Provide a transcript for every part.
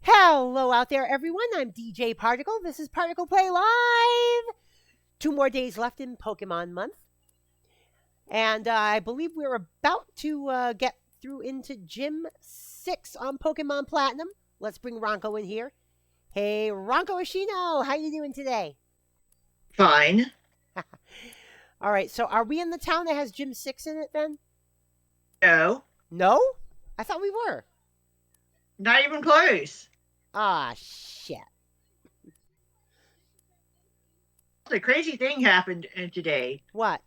Hello out there, everyone. I'm DJ Particle. This is ParticlePlay Live. 2 more days left in Pokemon Month. And I believe we're about to get through into Gym 6 on Pokemon Platinum. Let's bring Ranko in here. Hey, RankoHoshino, how you doing today? Fine. All right, so are we in the town that has Gym 6 in it then? No. No? I thought we were. Not even close. Ah, shit. The crazy thing happened today. What?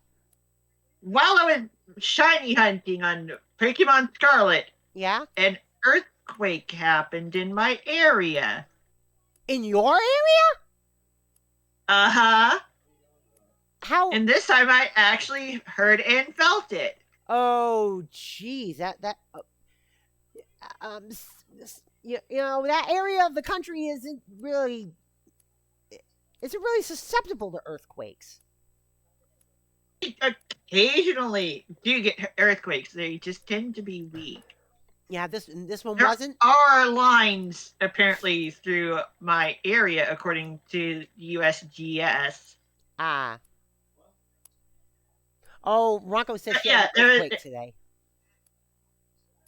While I was shiny hunting on Pokemon Scarlet, Yeah? an earthquake happened in my area. In your area? Uh-huh. How? And this time I actually heard and felt it. Oh, geez, you know, that area of the country isn't really susceptible to earthquakes. Occasionally do get earthquakes. They just tend to be weak. Yeah, this one There wasn't. are lines apparently through my area, according to USGS. Ah. Oh, Ranko said she had Yeah, an earthquake today.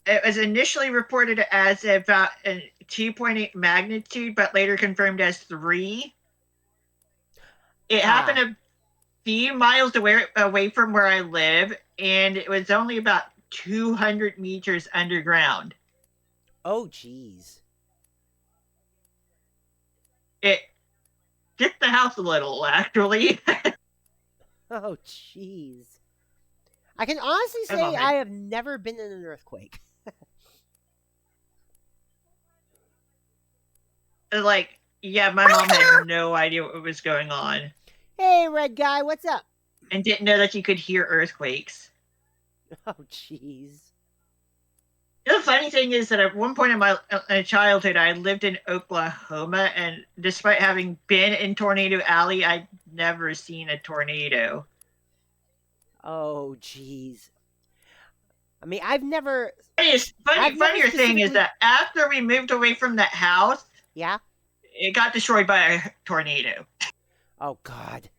It was initially reported as about a 2.8 magnitude, but later confirmed as 3. It happened a few miles away from where I live, and it was only about 200 meters underground. Oh, geez. It hit the house a little, actually. Oh, jeez. I can honestly say I have never been in an earthquake. Like, yeah, my mom had no idea what was going on. Hey, red guy, what's up? And didn't know that you could hear earthquakes. Oh, jeez. The funny thing is that at one point in my childhood, I lived in Oklahoma, and despite having been in Tornado Alley, I'd never seen a tornado. Oh, jeez. I mean, I've never... Funnier thing is that after we moved away from that house... Yeah? It got destroyed by a tornado. Oh, God.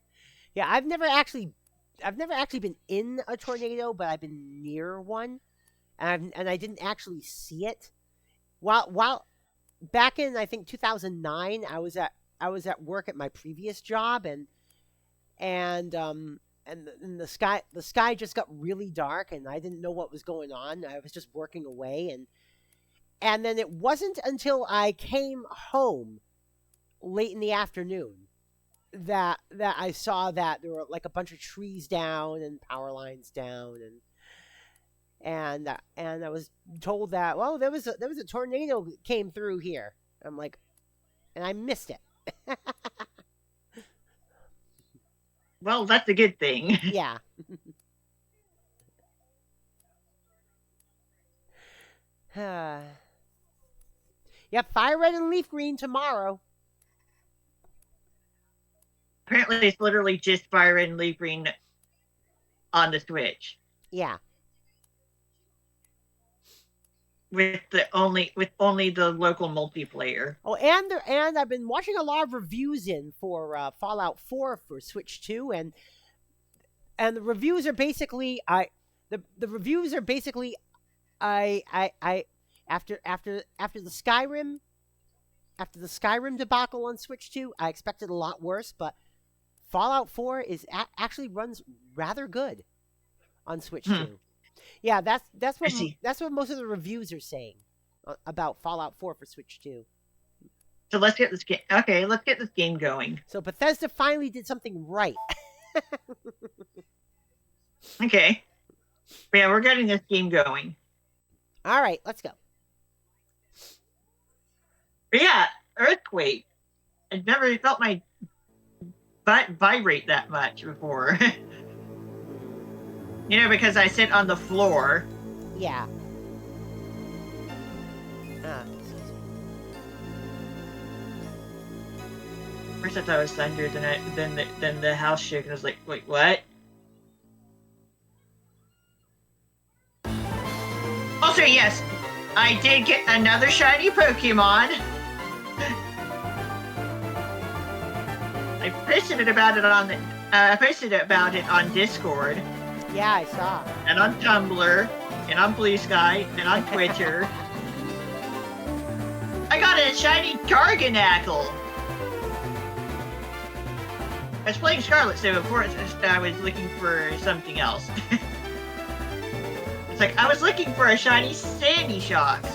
Yeah, I've never actually been in a tornado, but I've been near one. And I didn't actually see it. While back in I think 2009, I was at work at my previous job, and the sky just got really dark, and I didn't know what was going on. I was just working away, and then it wasn't until I came home late in the afternoon that I saw that there were like a bunch of trees down and power lines down, and I was told that, well, there was a tornado that came through here. I'm like, and I missed it. Well, that's a good thing. Yeah. Yep, Fire Red and Leaf Green tomorrow. Apparently, it's literally just Fire Red and Leaf Green on the Switch. Yeah. With only the local multiplayer. Oh, and I've been watching a lot of reviews for Fallout 4 for Switch 2, and the reviews are basically the reviews are basically after the Skyrim debacle on Switch 2, I expected a lot worse, but Fallout 4 actually runs rather good on Switch 2. Yeah, that's what most of the reviews are saying about Fallout 4 for Switch 2. So let's get this game. Okay, let's get this game going. So Bethesda finally did something right. Okay. Yeah, we're getting this game going. All right, let's go. But yeah, earthquake. I've never felt my butt vibrate that much before. You know, because I sit on the floor. Yeah. First I thought it was thunder, then the house shook, and I was like, wait, what? Also, yes, I did get another shiny Pokemon. I posted about it on Discord. Yeah, I saw. And on Tumblr, and on Blue Sky, and on Twitter. I got a shiny Targanackle. I was playing Scarlet, so of course I was looking for something else. It's like I was looking for a shiny Sandy Shocks.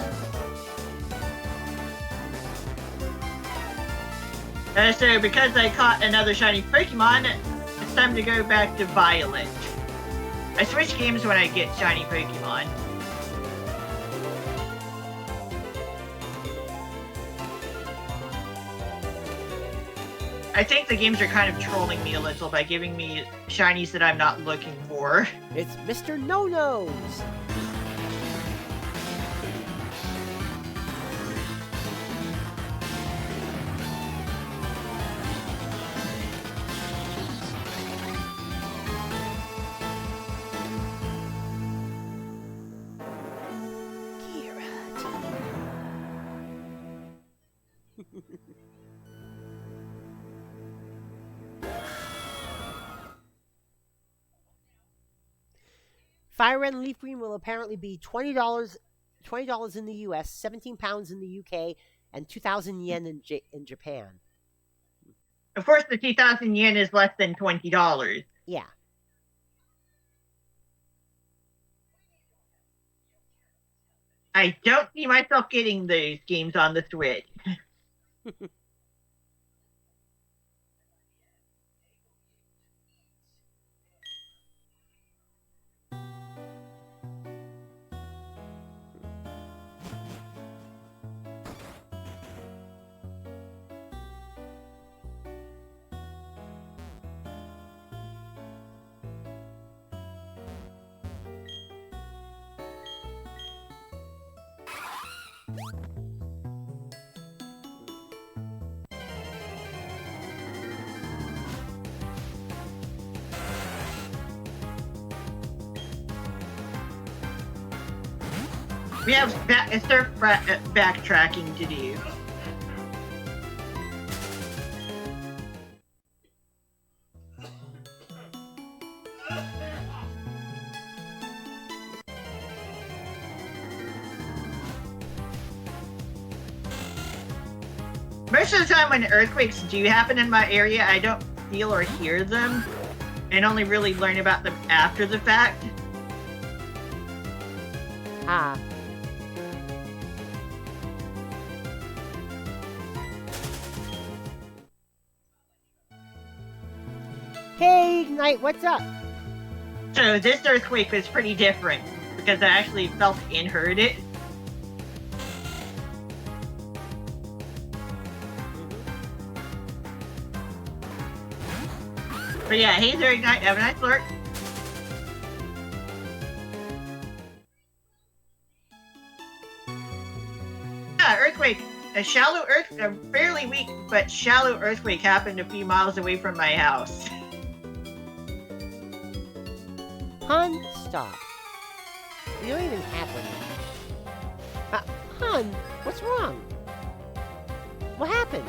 So because I caught another shiny Pokemon, it's time to go back to Violet. I switch games when I get shiny Pokemon. I think the games are kind of trolling me a little by giving me shinies that I'm not looking for. It's Mr. No-Nos! Fire Red and Leaf Green will apparently be $20 in the US, 17 pounds in the UK, and 2,000 yen in Japan. Of course, the 2,000 yen is less than $20. Yeah. I don't see myself getting those games on the Switch. We have backtracking to do. Most of the time when earthquakes do happen in my area, I don't feel or hear them, and only really learn about them after the fact. Ah. Hey, Ignite, what's up? So this earthquake was pretty different, because I actually felt and heard it. But yeah, hey there, Ignite, have a nice lurk. Yeah, earthquake. A fairly weak but shallow earthquake happened a few miles away from my house. Hun, stop. You don't even have one. Hun, what's wrong? What happened?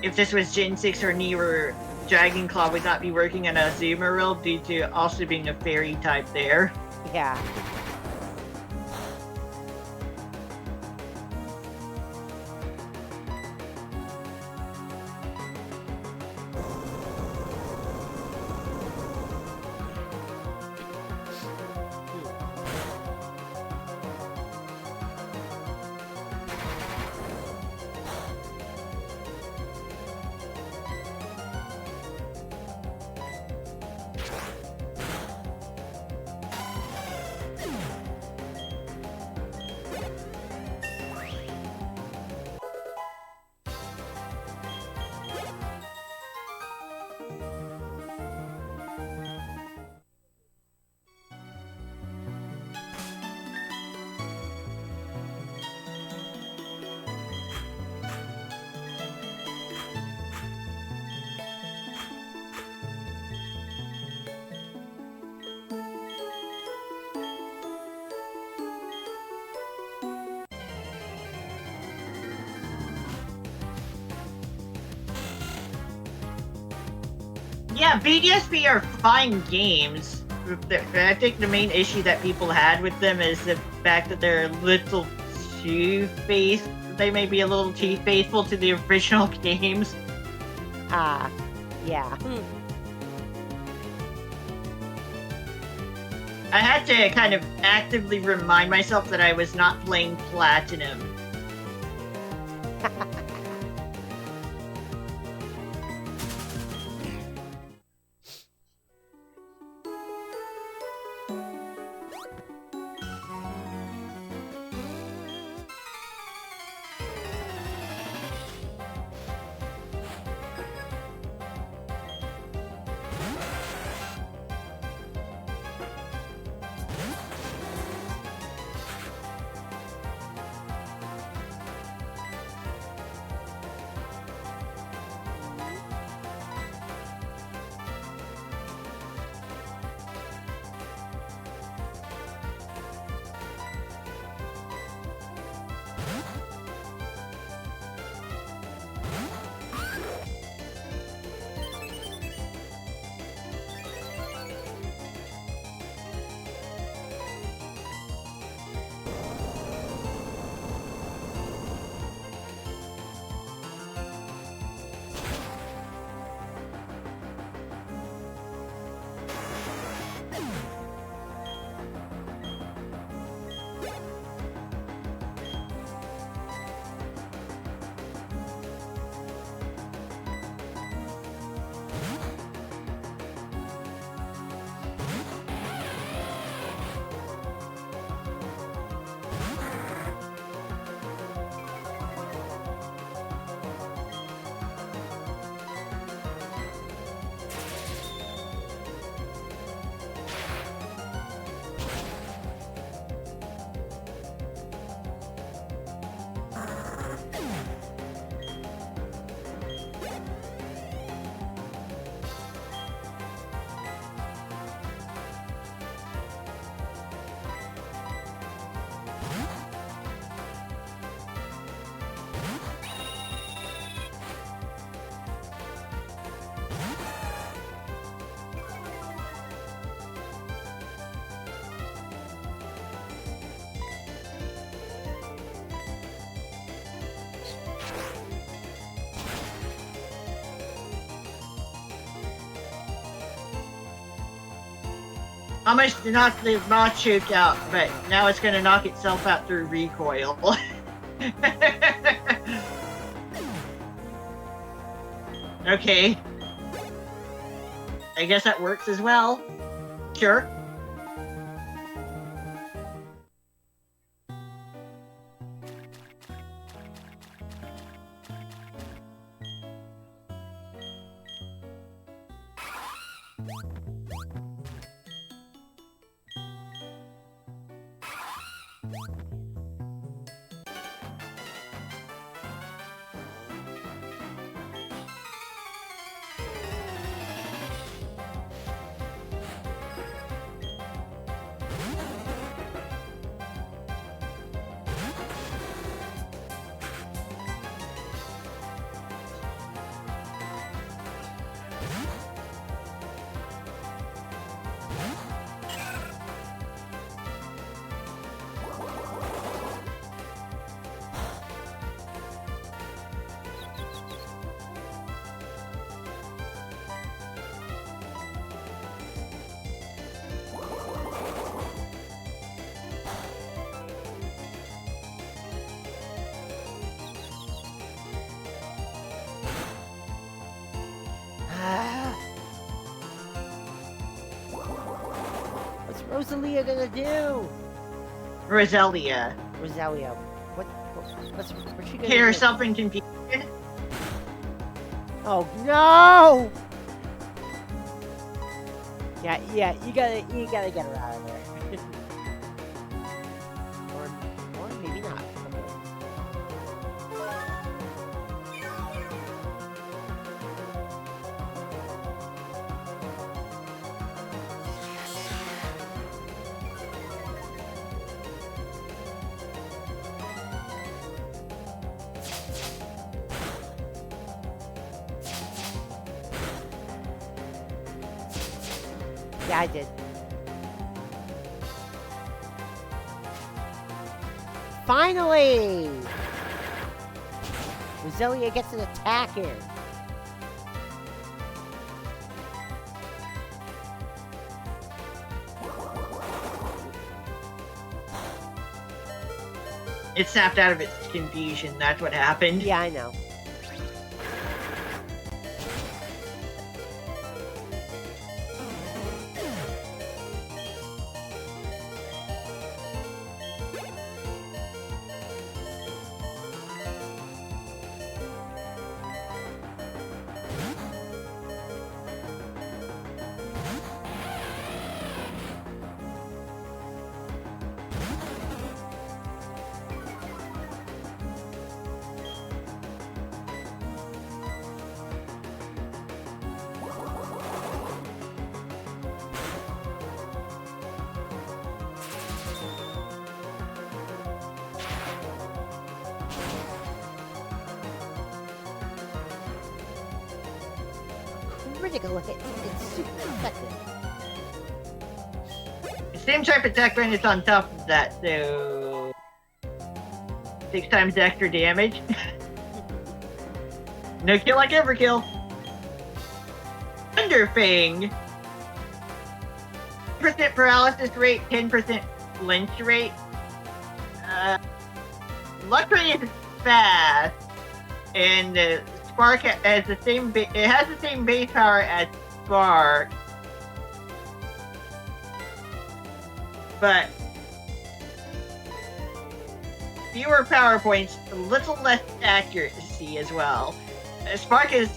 If this was Gen 6 or newer, Dragon Claw would not be working on Azumarill due to also being a fairy type there. Yeah. Yeah, BDSP are fine games. I think the main issue that people had with them is the fact that they're a little too faithful. They may be a little too faithful to the original games. Yeah. I had to kind of actively remind myself that I was not playing Platinum. Almost knocked the Machoke out, but now it's going to knock itself out through recoil. Okay. I guess that works as well. Sure. What's Rosalia gonna do? Rosalia. What's she gonna Get do? herself in confusion. Oh no! Yeah, you gotta get her out of there. or maybe not. Yeah, I did. Finally! Roselia gets an attack in. It snapped out of its confusion. That's what happened. Yeah, I know. Critical hit. It's super effective. The same type of attack when it's on top of that, so 6 times extra damage. No kill like overkill. Thunderfang. 10% paralysis rate, 10% flinch rate. Luck rate is fast, and Spark has the same. It has the same base power as Spark, but fewer power points, a little less accuracy as well. Spark is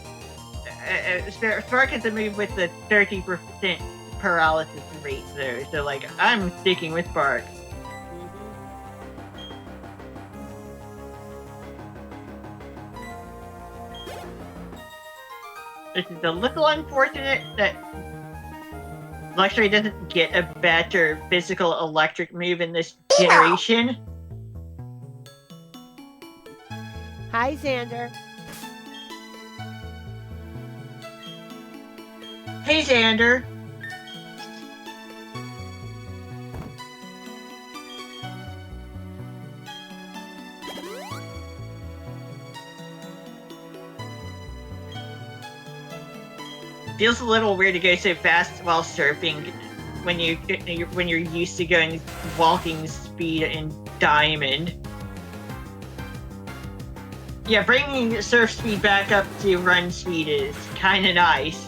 a move with the 30% paralysis rate there, so like I'm sticking with Spark. This is a little unfortunate that Luxray doesn't get a better physical electric move in this generation. Hi, Xander. Hey, Xander. Feels a little weird to go so fast while surfing when you're used to going walking speed in Diamond. Yeah, bringing surf speed back up to run speed is kind of nice.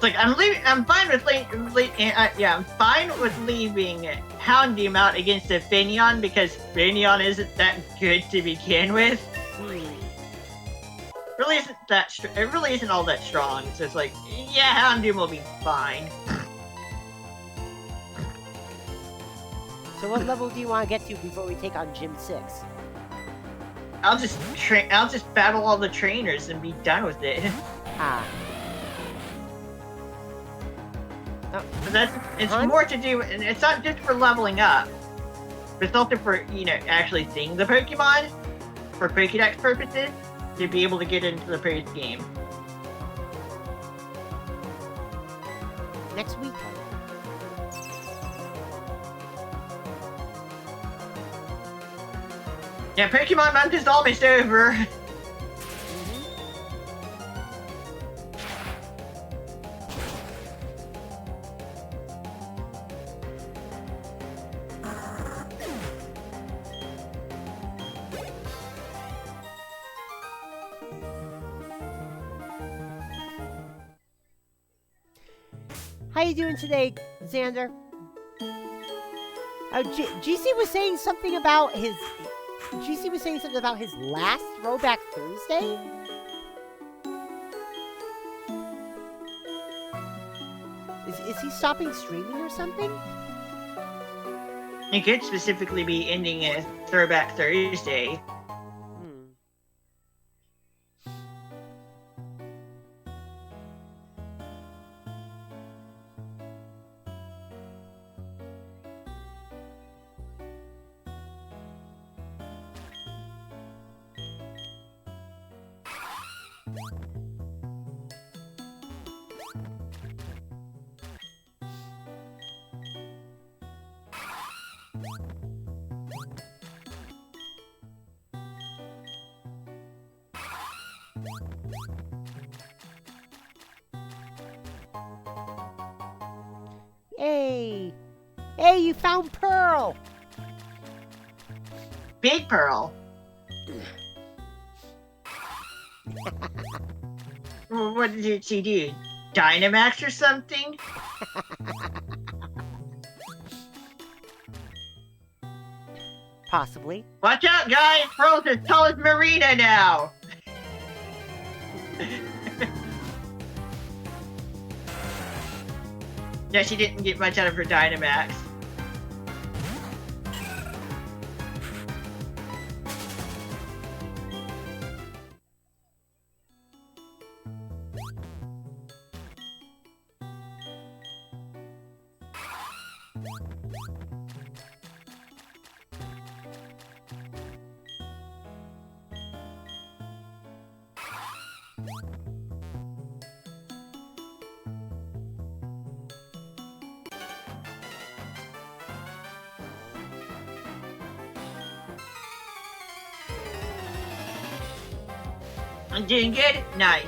Like I'm fine with I'm fine with leaving Houndoom out against a Finneon because Finneon isn't that good to begin with. Really isn't that it really isn't all that strong. So it's like, yeah, Houndoom will be fine. So what level do you want to get to before we take on Gym 6? I'll just battle all the trainers and be done with it. Ah. But it's more to do, and it's not just for leveling up. It's also for, actually seeing the Pokemon for Pokédex purposes to be able to get into the post game. Next week. Yeah, Pokemon month is almost over. How you doing today, Xander? GC was saying something about his. GC was saying something about his last Throwback Thursday. Is he stopping streaming or something? It could specifically be ending a Throwback Thursday. Hey! Hey, you found Pearl! Big Pearl. What did she do? Dynamax or something? Possibly. Watch out, guys! Pearl's as tall as Marina now! Yeah, she didn't get much out of her Dynamax. I'm doing good? Nice.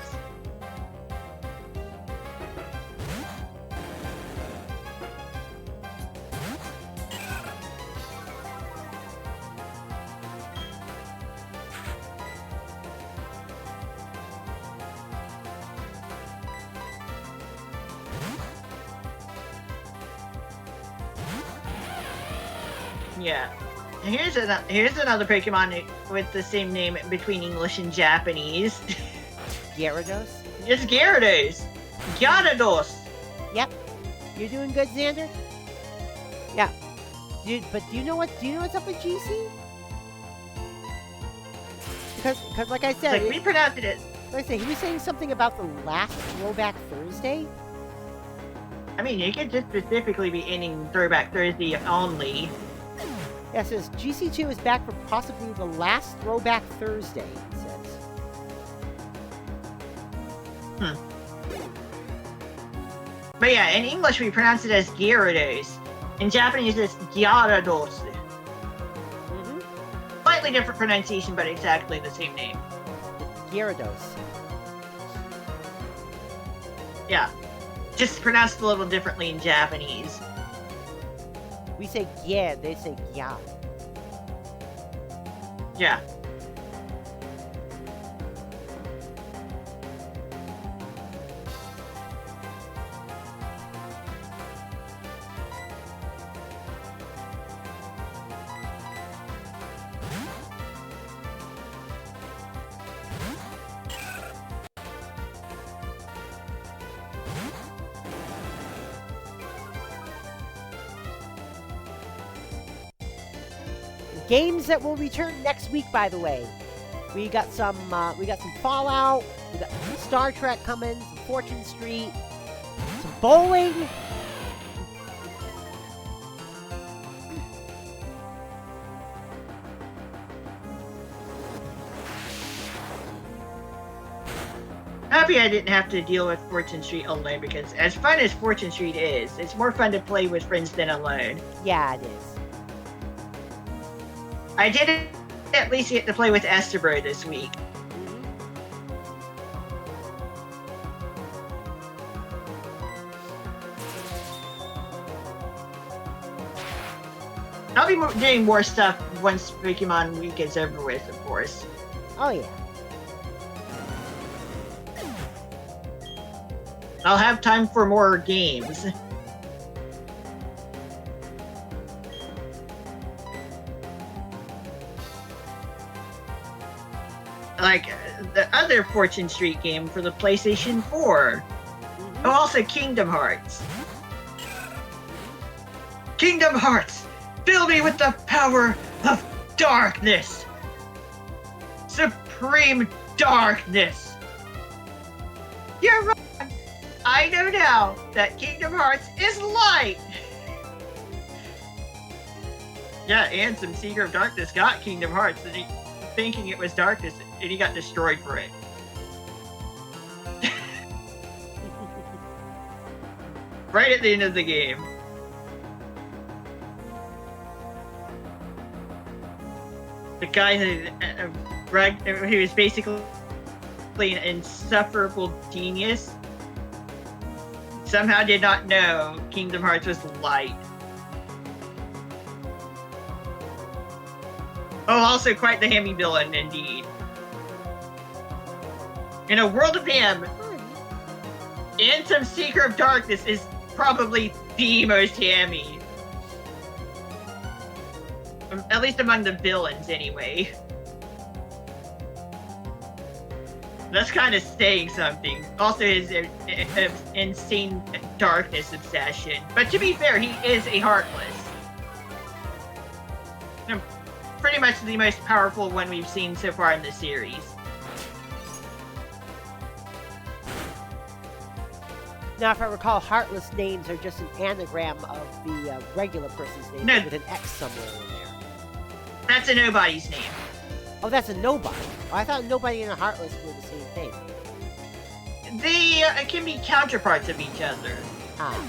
Yeah. Here's another Pokemon with the same name between English and Japanese. Gyarados? It's Gyarados. Gyarados. Yep. You're doing good, Xander? Yeah. But do you know what's up with GC? Because like I said... Like, we pronounced it as... Like I said, he was saying something about the last Throwback Thursday. I mean, it could just specifically be ending Throwback Thursday only. Yeah, it says GC2 is back for possibly the last Throwback Thursday, it says. But yeah, in English we pronounce it as Gyarados. In Japanese it's Gyarados. Slightly different pronunciation, but exactly the same name. Gyarados. Yeah. Just pronounced a little differently in Japanese. We say yeah, they say gya. Yeah. Games that will return next week, by the way. We got some Fallout, we got some Star Trek coming, some Fortune Street, some bowling. Happy I didn't have to deal with Fortune Street alone, because as fun as Fortune Street is, it's more fun to play with friends than alone. Yeah, it is. I did at least get to play with Esterbro this week. I'll be doing more stuff once Pokemon Week is over with, of course. Oh, yeah. I'll have time for more games. like the other Fortune Street game for the PlayStation 4. Oh, also Kingdom Hearts. Kingdom Hearts, fill me with the power of darkness. Supreme darkness. You're right. I know now that Kingdom Hearts is light. Yeah, and some Seeker of Darkness got Kingdom Hearts, and he thinking it was darkness, and he got destroyed for it. Right at the end of the game. The guy who was basically an insufferable genius somehow did not know Kingdom Hearts was light. Oh, also quite the hammy villain, indeed. In a world of ham, Anthem Seeker of Darkness is probably the most hammy. At least among the villains, anyway. That's kind of saying something. Also, his insane darkness obsession. But to be fair, he is a Heartless. Pretty much the most powerful one we've seen so far in the series. Now, if I recall, Heartless names are just an anagram of the regular person's name with an X somewhere in there. That's a nobody's name. Oh, that's a nobody. Oh, I thought nobody and a Heartless were the same thing. They can be counterparts of each other. Ah.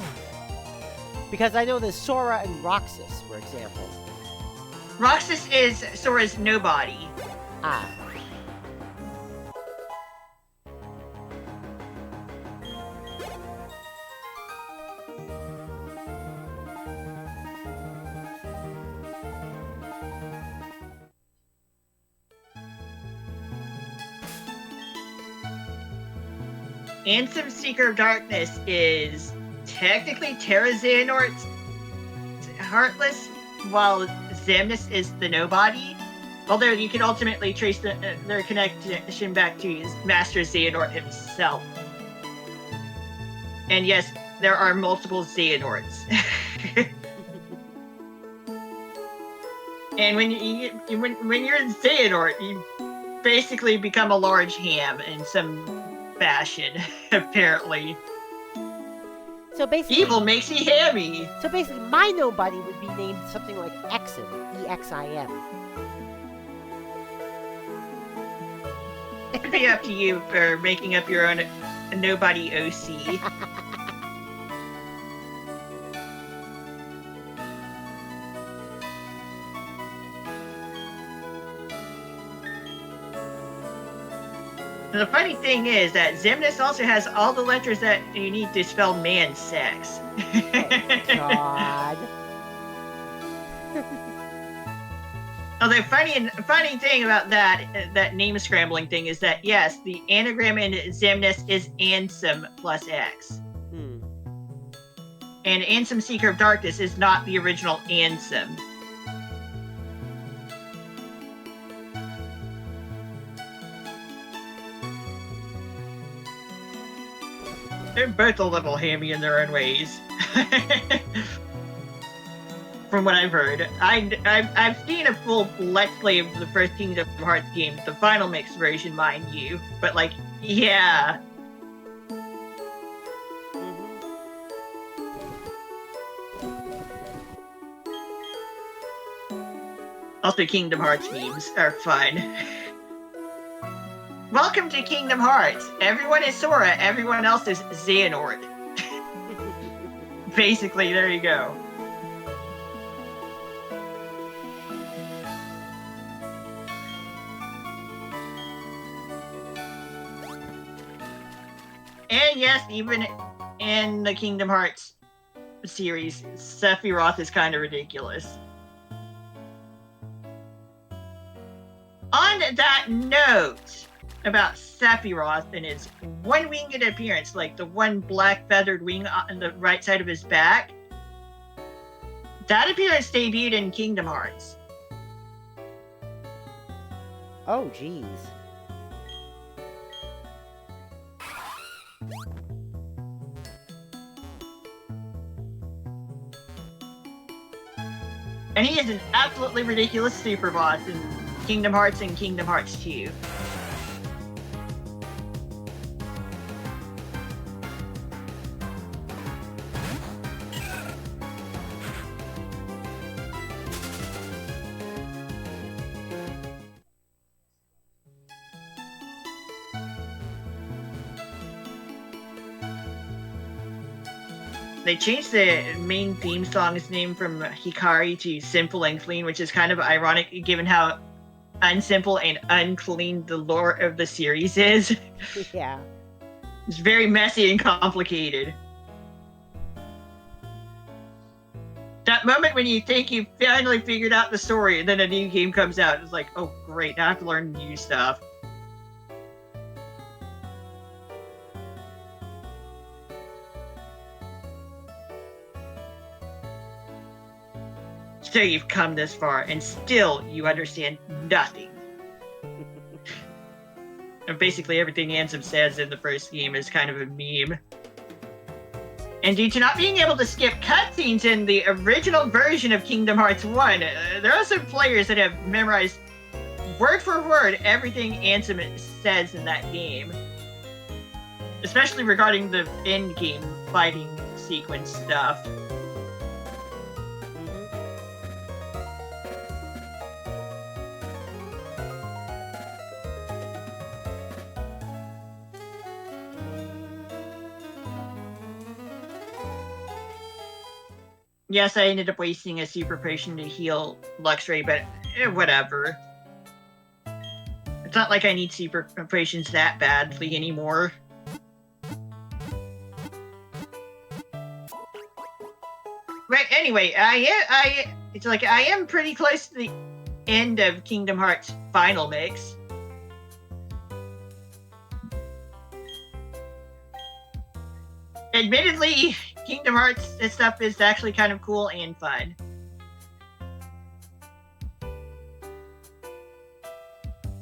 Because I know there's Sora and Roxas, for example. Roxas is Sora's nobody. Ah. Anthem Seeker of Darkness is technically Terra Xehanort's Heartless, while Xemnas is the nobody. Although you can ultimately trace their connection back to Master Xehanort himself. And yes, there are multiple Xehanorts. And when you're Xehanort, you basically become a large ham in some fashion, apparently. So basically, evil makes you hammy. So basically, my nobody would be named something like Exim, E-X-I-M. It'd be up to you for making up your own nobody OC. The funny thing is that Xemnas also has all the letters that you need to spell man sex. Oh, God. Although funny thing about that name scrambling thing is that yes, the anagram in Xemnas is Ansem plus X. And Ansem Seeker of Darkness is not the original Ansem. They're both a little hammy in their own ways. From what I've heard. I've seen a full Let's Play of the first Kingdom Hearts game, the final mixed version, mind you. But, like, yeah. Also, Kingdom Hearts memes are fun. Welcome to Kingdom Hearts. Everyone is Sora, everyone else is Xehanort. Basically, there you go. And yes, even in the Kingdom Hearts series, Sephiroth is kind of ridiculous. On that note about Sephiroth and his one-winged appearance, like the one black feathered wing on the right side of his back, that appearance debuted in Kingdom Hearts. Oh, jeez. And he is an absolutely ridiculous super boss in Kingdom Hearts and Kingdom Hearts 2. They changed the main theme song's name from Hikari to Simple and Clean, which is kind of ironic given how unsimple and unclean the lore of the series is. Yeah. It's very messy and complicated. That moment when you think you've finally figured out the story and then a new game comes out, it's like, oh great, now I have to learn new stuff. So you've come this far, and still you understand nothing. And basically everything Ansem says in the first game is kind of a meme. And due to not being able to skip cutscenes in the original version of Kingdom Hearts 1, there are some players that have memorized word for word everything Ansem says in that game. Especially regarding the end-game fighting sequence stuff. Yes, I ended up wasting a super potion to heal Luxray, but whatever. It's not like I need super potions that badly anymore. Right, anyway, I am pretty close to the end of Kingdom Hearts Final Mix. Admittedly, Kingdom Hearts stuff is actually kind of cool and fun.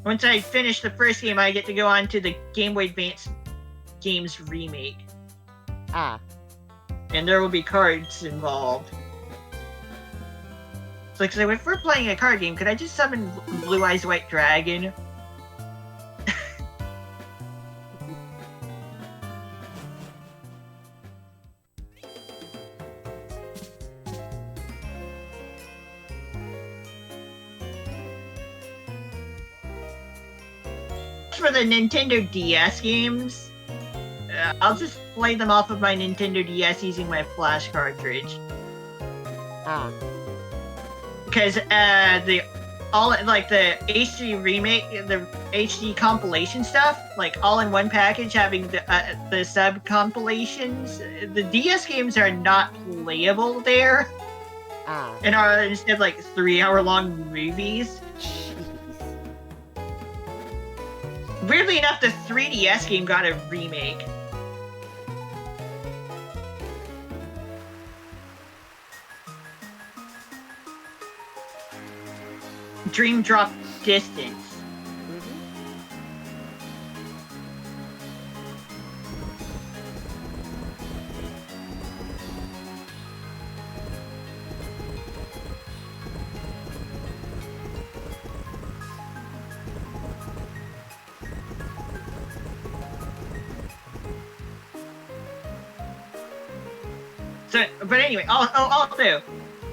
Once I finish the first game, I get to go on to the Game Boy Advance games remake. Ah. And there will be cards involved. So if we're playing a card game, could I just summon Blue Eyes White Dragon? For the Nintendo DS games, I'll just play them off of my Nintendo DS using my flash cartridge. Ah. Because the HD remake, the HD compilation stuff, like all in one package, having the sub compilations, the DS games are not playable there. Ah. And are instead like 3-hour-long movies. Weirdly enough, the 3DS game got a remake. Dream Drop Distance. So, but anyway, also,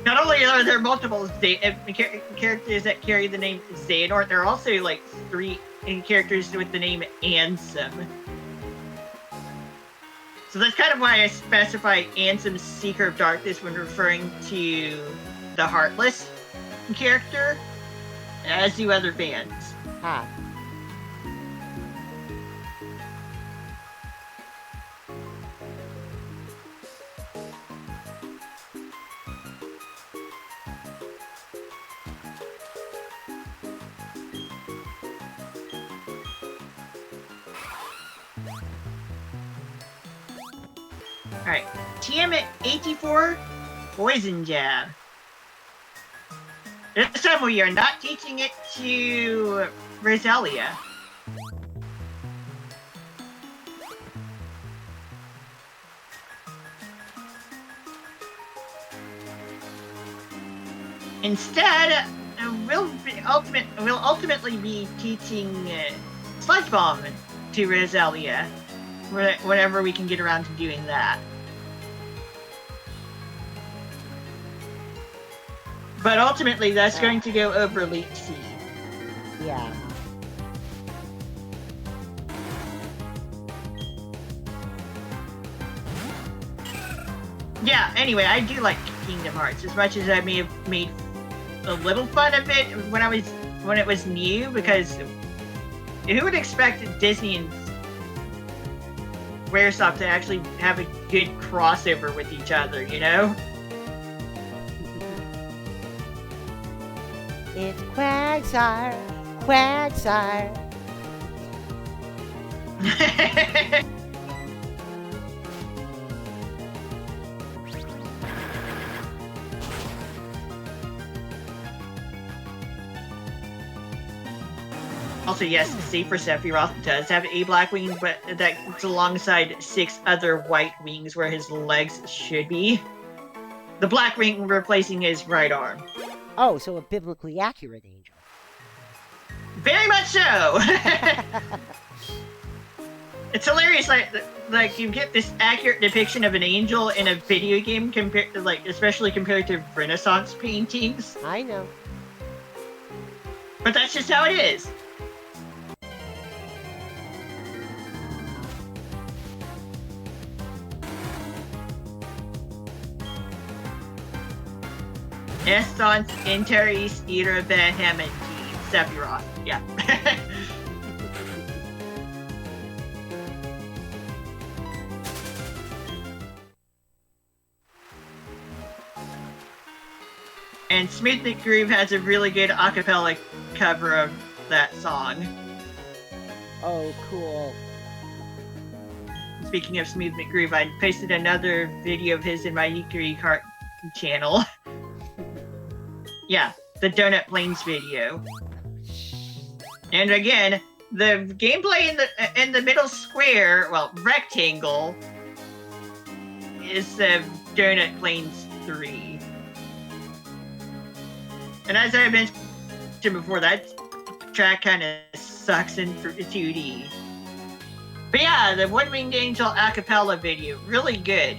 not only are there multiple characters that carry the name Xehanort, there are also like 3 characters with the name Ansem. So that's kind of why I specify Ansem's Seeker of Darkness when referring to the Heartless character, as do other bands. Ah. Alright, TM84, Poison Jab. This time we are not teaching it to Rosalia. Instead, we'll ultimately be teaching Sludge Bomb to Rosalia whenever we can get around to doing that. But ultimately, that's going to go over Elite C. Yeah. Yeah, anyway, I do like Kingdom Hearts as much as I may have made a little fun of it when it was new, because who would expect Disney and Squaresoft to actually have a good crossover with each other, you know? It's Quagsire, Quagsire. Also, yes, Safer Sephiroth does have a black wing, but that's alongside 6 other white wings where his legs should be. The black wing replacing his right arm. Oh, so a biblically accurate angel. Very much so! It's hilarious, like you get this accurate depiction of an angel in a video game especially compared to Renaissance paintings. I know. But that's just how it is. Essence Interis Ira Behemoth Sephiroth. Yeah. And Smooth McGroove has a really good acapella cover of that song. Oh, cool. Speaking of Smooth McGroove, I posted another video of his in my Yukari Kart channel. Yeah, the Donut Plains video. And again, the gameplay in the middle square, well, rectangle, is the Donut Plains 3. And as I mentioned before, that track kind of sucks in 2D. But yeah, the One Winged Angel acapella video, really good.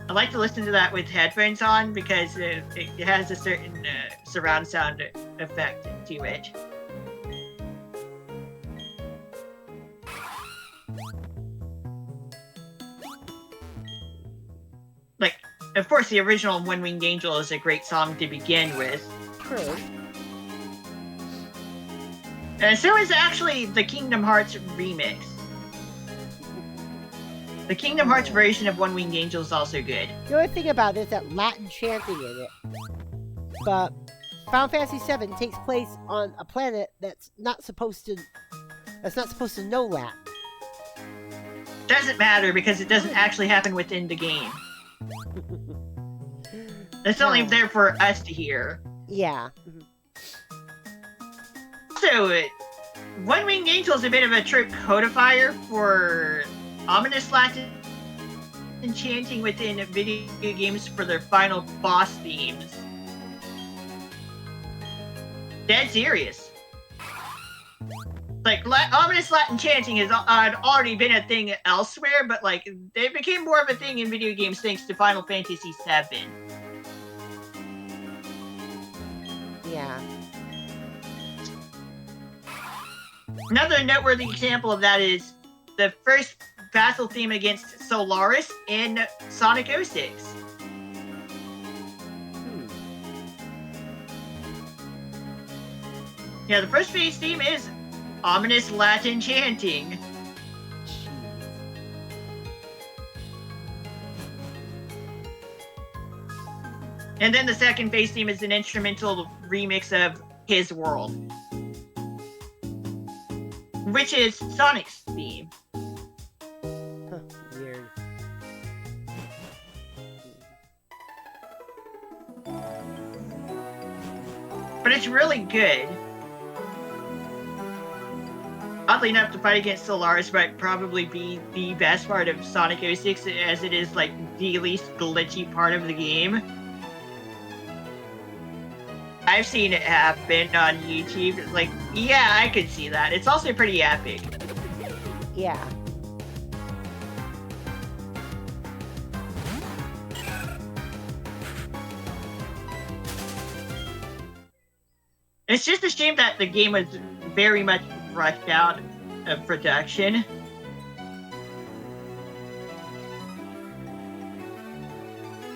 I like to listen to that with headphones on because it has a certain surround sound effect to it. Like, of course, the original One Winged Angel is a great song to begin with. True. And so is actually the Kingdom Hearts remix. The Kingdom Hearts version of One Winged Angel is also good. The only thing about it is that Latin chanting in it. But Final Fantasy VII takes place on a planet that's not supposed to know Latin. Doesn't matter because it doesn't actually happen within the game. It's only there for us to hear. Yeah. So, One Winged Angel is a bit of a true codifier for ominous Latin chanting within video games for their final boss themes. Dead serious. Like, ominous Latin chanting had already been a thing elsewhere, but like, it became more of a thing in video games thanks to Final Fantasy VII. Yeah. Another noteworthy example of that is the first battle theme against Solaris in Sonic 06. Yeah, the first base theme is ominous Latin chanting. And then the second base theme is an instrumental remix of His World, which is Sonic's theme. Huh, weird. But it's really good. oddly enough, the fight against Solaris might probably be the best part of Sonic 06, as it is, like, the least glitchy part of the game. I've seen it happen on YouTube. It's like, yeah, I could see that. It's also pretty epic. Yeah. It's just a shame that the game was very much rushed out of production.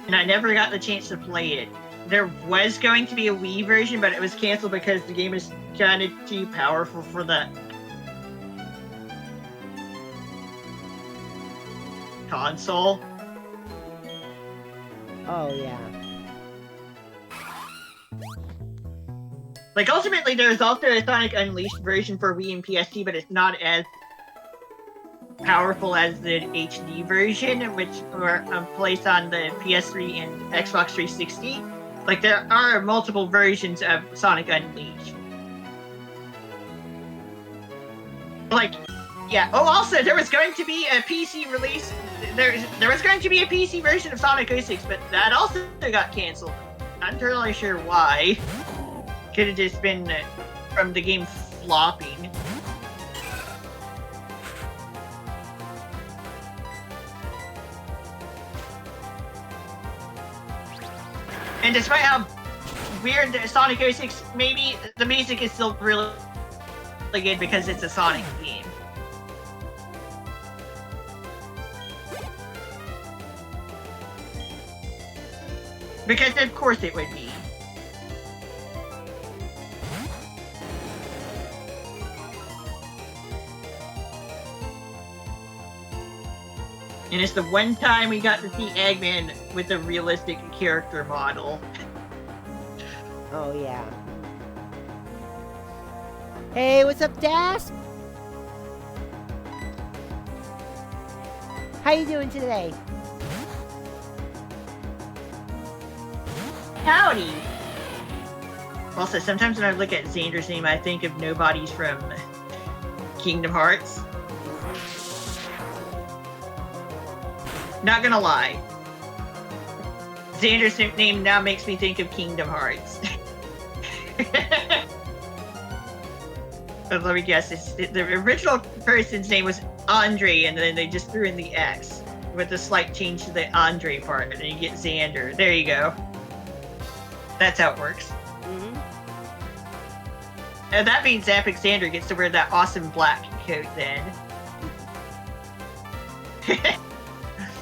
And I never got the chance to play it. There was going to be a Wii version, but it was canceled because the game is kind of too powerful for that console. Oh, yeah. Like, ultimately, there's also a Sonic Unleashed version for Wii and PSP, but it's not as powerful as the HD version, which were placed on the PS3 and Xbox 360. Like, there are multiple versions of Sonic Unleashed. Like, yeah. Oh, also, there was going to be a PC release. There was going to be a PC version of Sonic 06, but that also got canceled. Not entirely sure why. Could have just been from the game flopping. And despite how weird Sonic 06, maybe the music is still really good because it's a Sonic game. Because of course it would be. And it's the one time we got to see Eggman with a realistic character model. Oh, yeah. Hey, what's up, Das? How you doing today? Howdy! Also, sometimes when I look at Xander's name, I think of nobodies from Kingdom Hearts. Not gonna lie. Xander's name now makes me think of Kingdom Hearts. But let me guess, the original person's name was Andre, and then they just threw in the X with a slight change to the Andre part, and then you get Xander. There you go. That's how it works. Mm-hmm. And that means Epic Xander gets to wear that awesome black coat then.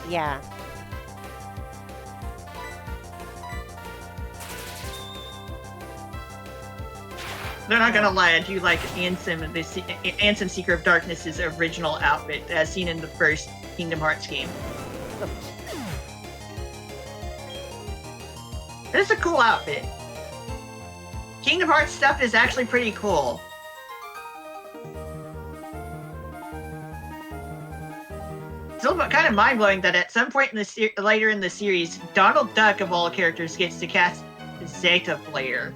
Yeah. They're not gonna lie, I do like Ansem Seeker of Darkness's original outfit, as seen in the first Kingdom Hearts game. It's a cool outfit. Kingdom Hearts stuff is actually pretty cool. Still kind of mind-blowing that at some point in the later in the series, Donald Duck, of all characters, gets to cast Zeta Flare.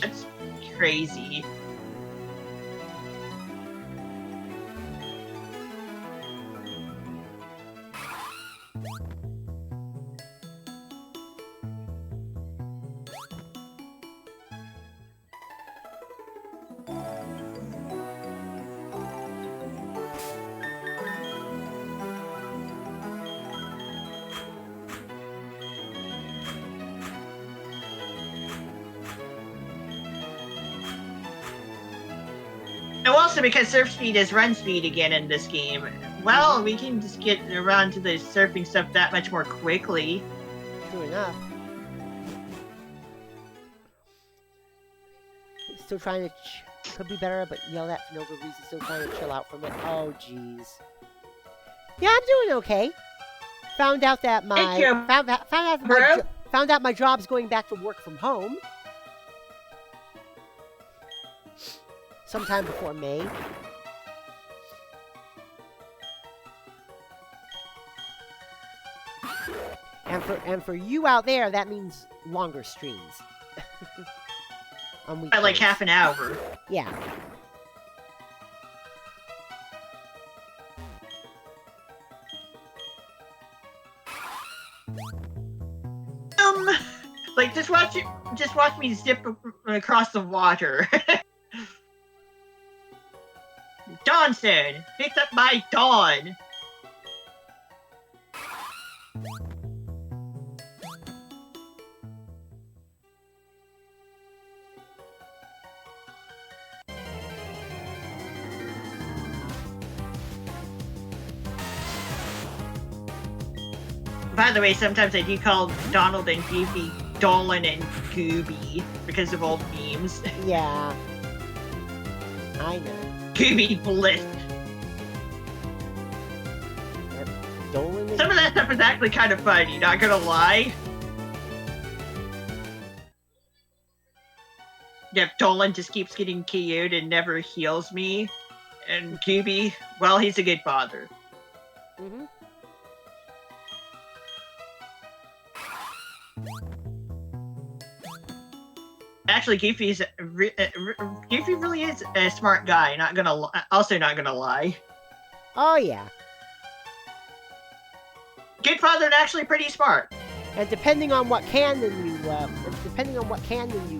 That's crazy. And also because surf speed is run speed again in this game, well, we can just get around to the surfing stuff that much more quickly. True enough. Still trying to... could be better, but yelled at for no good reason. Still trying to chill out from it. Oh, jeez. Yeah, I'm doing okay. Found out that my... Thank you, found out my job's going back to work from home. Sometime before May. And for you out there, that means longer streams. on weekdays. Like half an hour. Yeah. Like just watch me zip across the water. Dawn said, "Pick up my Dawn." By the way, sometimes I do call Donald and Goofy Dolan and Gooby because of old memes. Yeah. I know. Gooby Bliss. Dolan. Some of that stuff is actually kind of funny, not gonna lie. Yep, Dolan just keeps getting KO'd and never heals me. And Gooby, well, he's a good father. Mm-hmm. Actually, Goofy really is a smart guy. Not gonna lie. Oh yeah. Good father and actually pretty smart. And depending on what canon you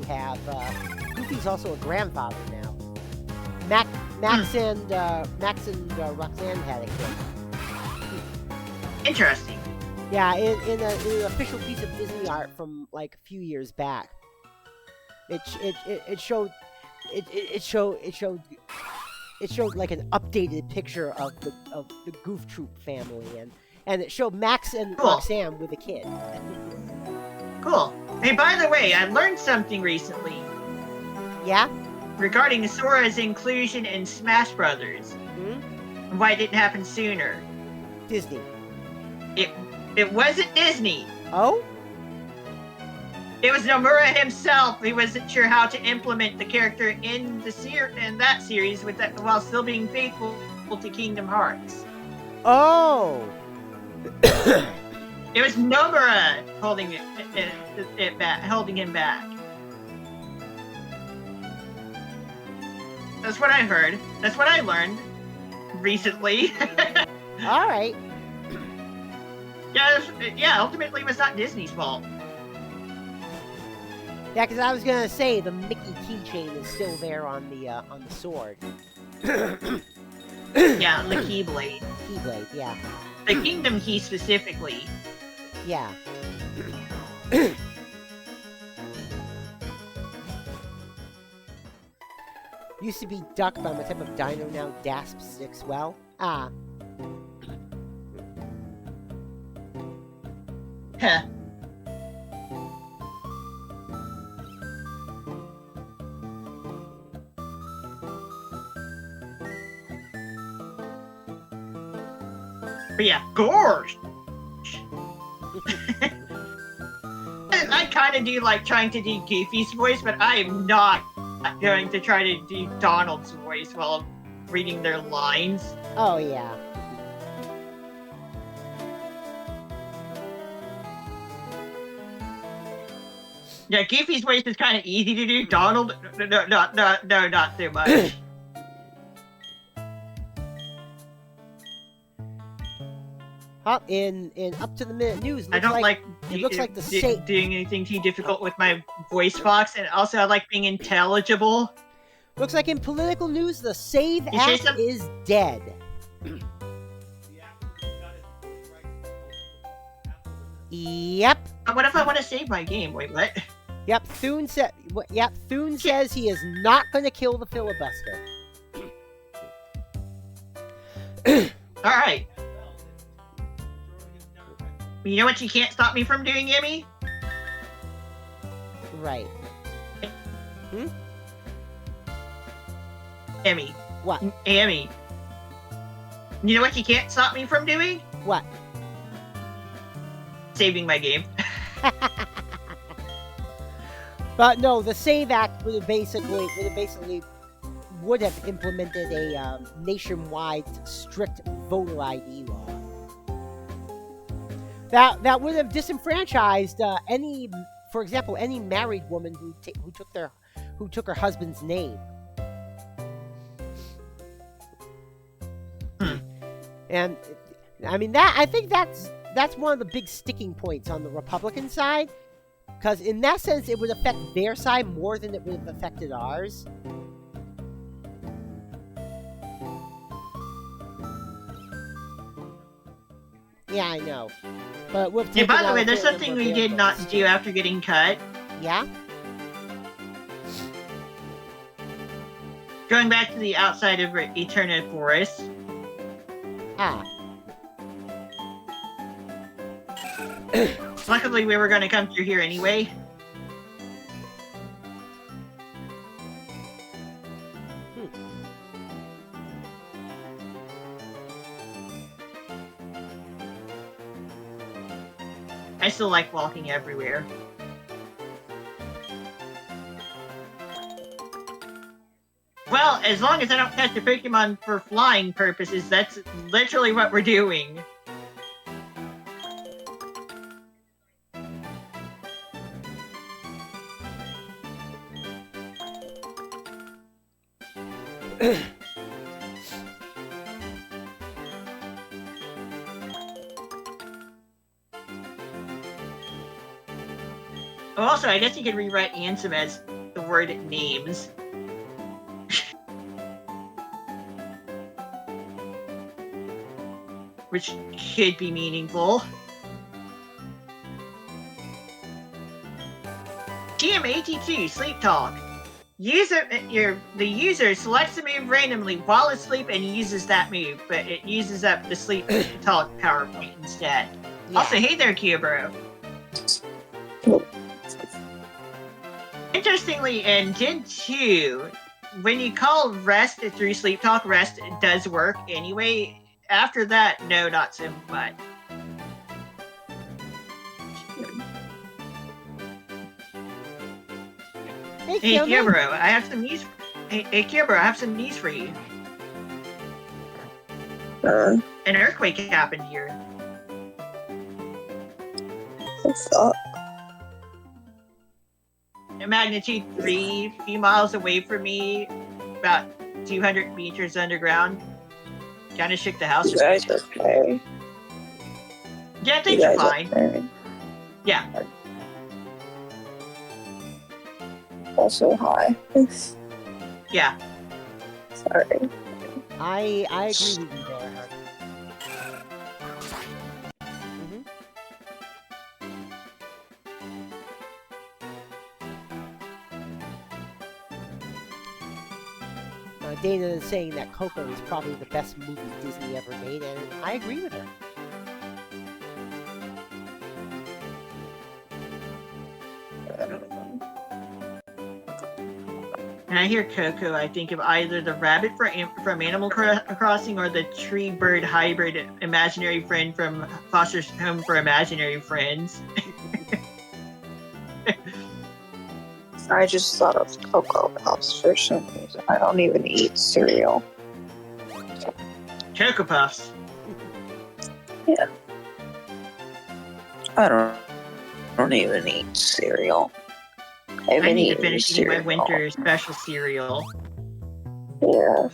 have, Goofy's also a grandfather now. Max and Roxanne had a kid. Interesting. Yeah, in an official piece of Disney art from like a few years back, it showed like an updated picture of the Goof Troop family, and it showed Max and Roxanne with a kid. Cool. Hey, by the way, I learned something recently. Yeah? Regarding Sora's inclusion in Smash Brothers. Hmm? And why it didn't happen sooner. Disney. It wasn't Disney. Oh? It was Nomura himself. He wasn't sure how to implement the character in that series while still being faithful to Kingdom Hearts. Oh. It was Nomura holding him back. That's what I heard. That's what I learned recently. All right. Yeah. Ultimately, it was not Disney's fault. Yeah, because I was gonna say the Mickey keychain is still there on the sword. Yeah, the Keyblade. Keyblade, yeah. The Kingdom Key specifically. Yeah. Used to be duck, but I'm a type of dino now. Dasp 6. Well, Huh. But yeah, gorge. I kind of do like trying to do Goofy's voice, but I am not going to try to do Donald's voice while reading their lines. oh yeah. Yeah, Goofy's voice is kind of easy to do. Donald, no, not so much. In up to the minute news. I don't like it looks like the doing anything too difficult with my voice box, and also I like being intelligible. Looks like in political news, the Save app is dead. Yep. What if I want to save my game? Wait, what? Yep. Thune said. Yep. Thune says he is not going to kill the filibuster. All right. You know what you can't stop me from doing, Emmy? Right. Emmy. What? Emmy. You know what you can't stop me from doing? What? Saving my game. But no, the Save Act would have implemented a nationwide strict voter ID law. That would have disenfranchised any, for example, any married woman who who took her husband's name. And I mean I think that's one of the big sticking points on the Republican side, because in that sense it would affect their side more than it would have affected ours. Yeah, I know. But we'll Yeah, by the way, there's something we did not do after getting cut. Yeah? Going back to the outside of Eterna Forest. Ah. Luckily, we were going to come through here anyway. I still like walking everywhere. Well, as long as I don't catch a Pokemon for flying purposes, that's literally what we're doing. Also, I guess you could rewrite Ansem as the word names. Which could be meaningful. TM82 Sleep Talk. The user selects a move randomly while asleep and uses that move, but it uses up the Sleep Talk PowerPoint instead. Yeah. Also, hey there, Kyobro. Interestingly, in Gen 2, when you call rest through Sleep Talk, rest does work anyway. After that, no, not so much. Hey, Kyobro, I have some news. Hey, Kyobro, I have some news for you. An earthquake happened here. What's up? Magnitude 3, a few miles away from me, about 200 meters underground. Kind of shook the house. You guys okay? Yeah, things are fine. Okay? Yeah. Also, hi. Yeah. Sorry. I agree with you there, hon. Dana is saying that Coco is probably the best movie Disney ever made, and I agree with her. When I hear Coco, I think of either the rabbit from Animal Crossing or the tree bird hybrid imaginary friend from Foster Home for Imaginary Friends. I just thought of Cocoa Puffs for some reason. I don't even eat cereal. Cocoa Puffs? Yeah. I don't even eat cereal. I need to finish eating my winter special cereal. Yeah.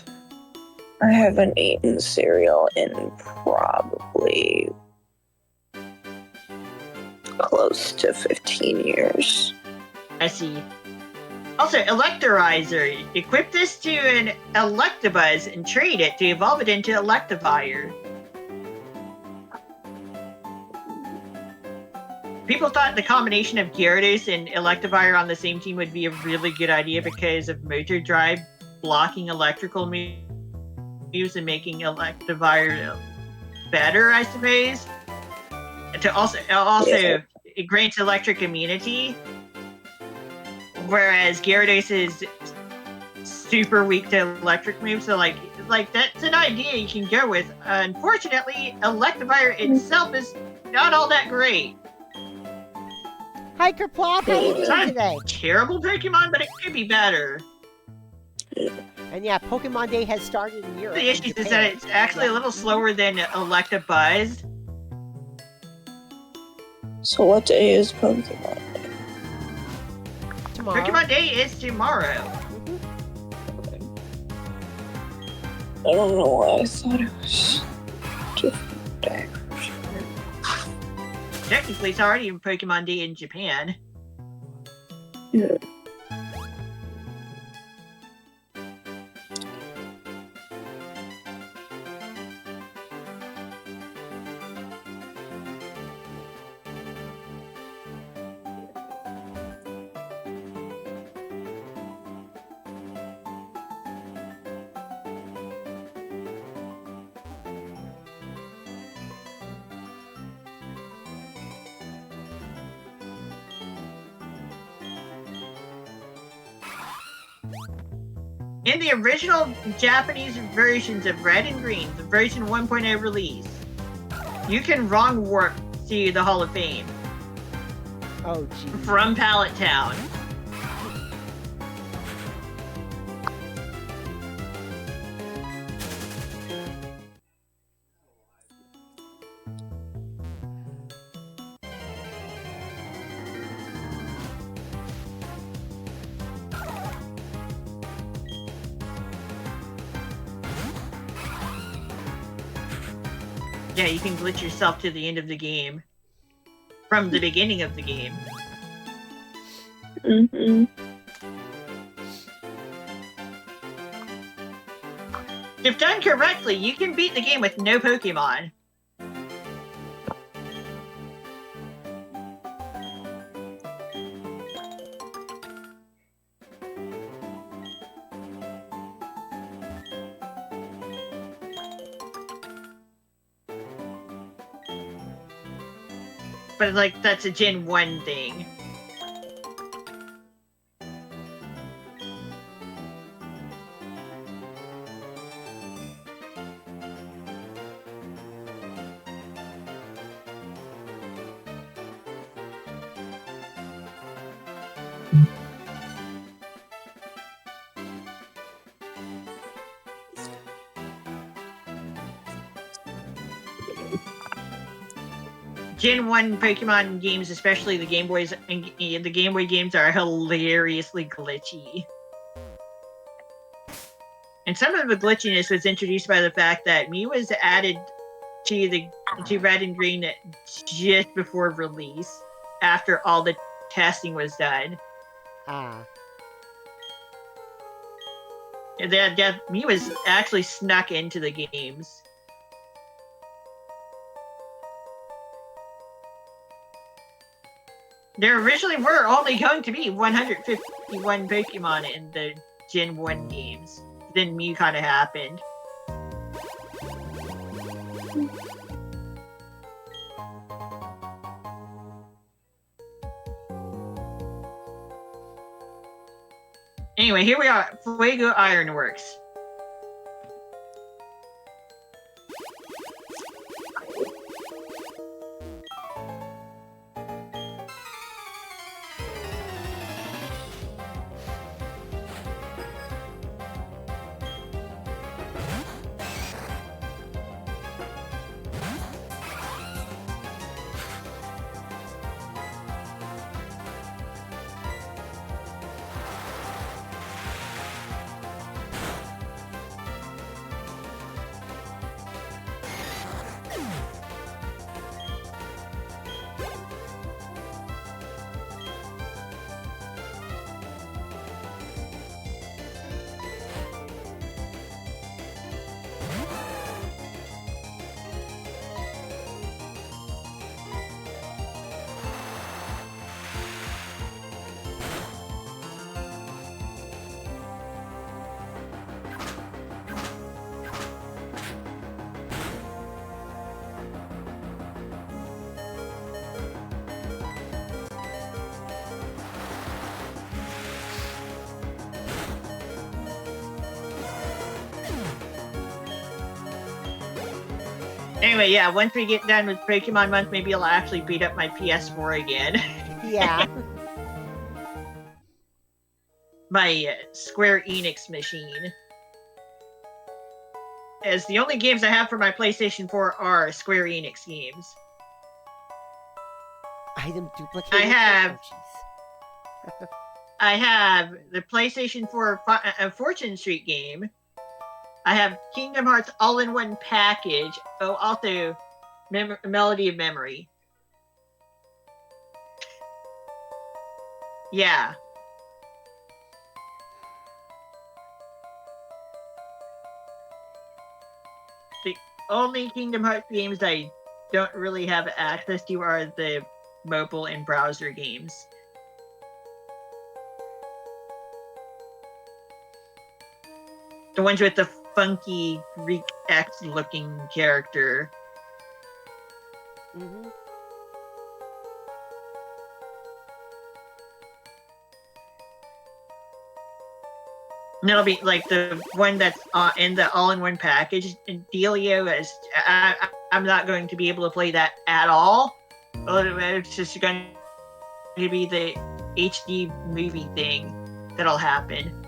I haven't eaten cereal in probably close to 15 years. I see. Also, Electorizer. Equip this to an Electabuzz and trade it to evolve it into Electivire. People thought the combination of Gyarados and Electivire on the same team would be a really good idea because of Motor Drive blocking electrical moves and making Electivire better, I suppose. To also it grants electric immunity. Whereas Gyarados is super weak to electric moves, so like that's an idea you can go with. Unfortunately, Electivire itself is not all that great. Hiker Plop, how you doing today? Terrible Pokemon, but it could be better. And yeah, Pokemon Day has started in Europe. The issue is that it's actually a little slower than Electabuzz. So what day is Pokemon Day? tomorrow. Pokemon Day is tomorrow. I don't know why I thought it was different day. Technically, it's already Pokemon Day in Japan. Yeah. In the original Japanese versions of Red and Green, the version 1.0 release, you can wrong warp to the Hall of Fame Oh, geez. from Pallet Town. Yeah, you can glitch yourself to the end of the game from the beginning of the game. Mm-hmm. If done correctly, you can beat the game with no Pokemon. But like, that's a Gen 1 thing. Gen 1 Pokemon games, especially the Game Boys and the Game Boy games, are hilariously glitchy. And some of the glitchiness was introduced by the fact that Mew was added to Red and Green just before release, after all the testing was done. Ah. And that Mew was actually snuck into the games. There originally were only going to be 151 Pokemon in the Gen 1 games. Then Mew kind of happened. Anyway, here we are, Fuego Ironworks. Anyway, yeah, once we get done with Pokemon Month, maybe I'll actually beat up my PS4 again. Yeah. My Square Enix machine. As the only games I have for my PlayStation 4 are Square Enix games. Item duplicate. I have- Oh, jeez. I have the PlayStation 4 Fortune Street game. I have Kingdom Hearts all-in-one package. Oh, also Melody of Memory. Yeah. The only Kingdom Hearts games I don't really have access to are the mobile and browser games. The ones with the funky Greek X-looking character. Mm-hmm. And it'll be like the one that's in the all-in-one package. And Delio is, I'm not going to be able to play that at all. It's just going to be the HD movie thing that'll happen.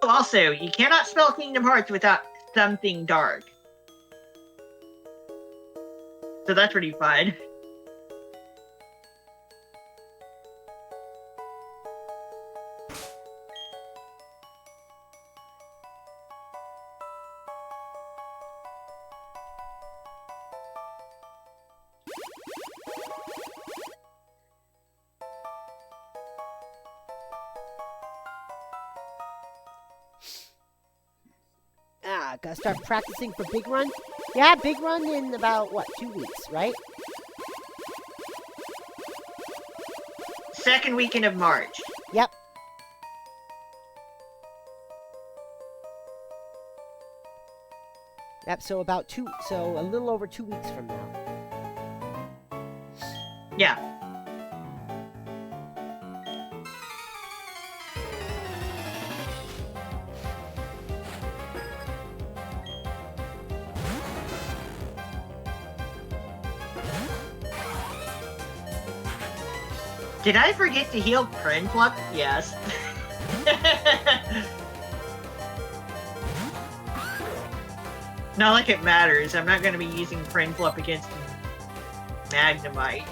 Also, you cannot spell Kingdom Hearts without something dark. So that's pretty fun. Gotta start practicing for Big Run. Yeah, Big Run in about, what, 2 weeks, right? Second weekend of March. Yep. Yep, so a little over 2 weeks from now. Yeah. Did I forget to heal Prinflup? Yes. Not like it matters. I'm not going to be using Prinflup against Magnemite.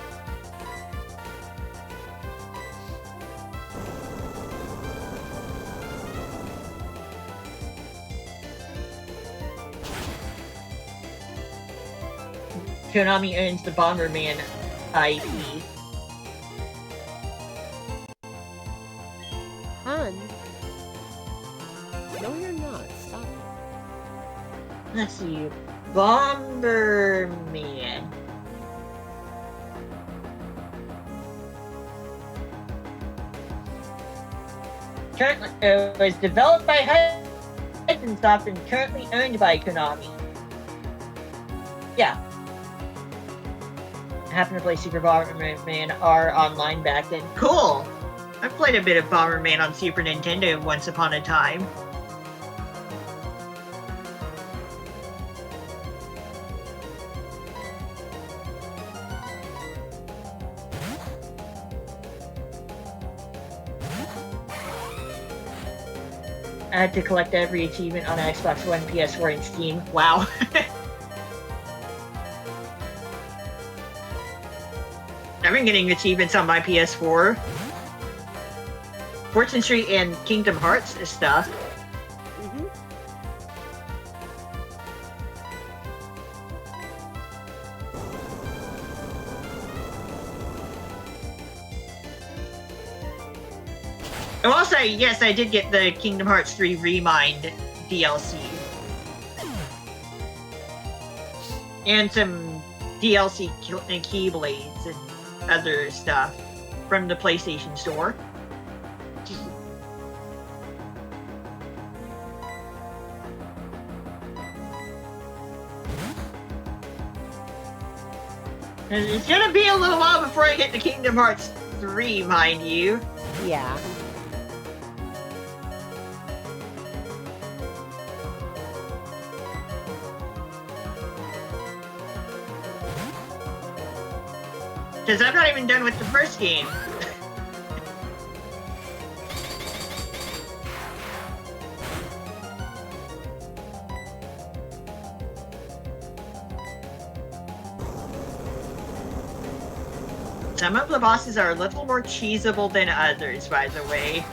Konami owns the Bomberman IP. Hun? No, you're not. Stop it. Let's see. Bomberman. Currently, it was developed by Hudson Soft and currently owned by Konami. Yeah. I happened to play Super Bomberman R online back then. Cool! I played a bit of Bomberman on Super Nintendo once upon a time. I had to collect every achievement on Xbox One, PS4, and Steam. Wow. I've been getting achievements on my PS4. Fortune Street and Kingdom Hearts stuff. Mm-hmm. Oh, also, yes, I did get the Kingdom Hearts 3 Remind DLC. And some DLC Keyblades and other stuff from the PlayStation Store. And it's gonna be a little while before I get to Kingdom Hearts 3, mind you. Yeah. Because I'm not even done with the first game. Some of the bosses are a little more cheesable than others, by the way.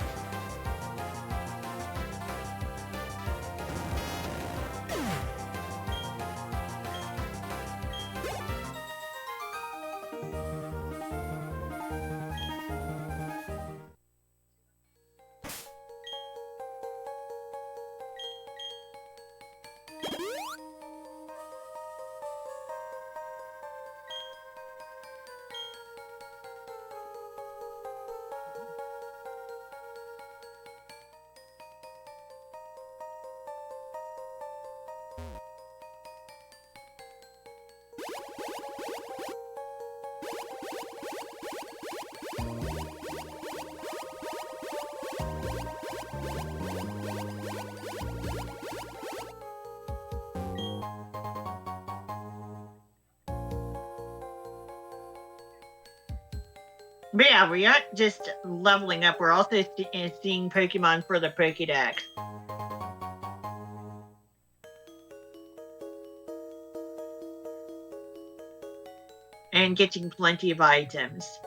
But yeah, we aren't just leveling up, we're also seeing Pokemon for the Pokédex. And getting plenty of items.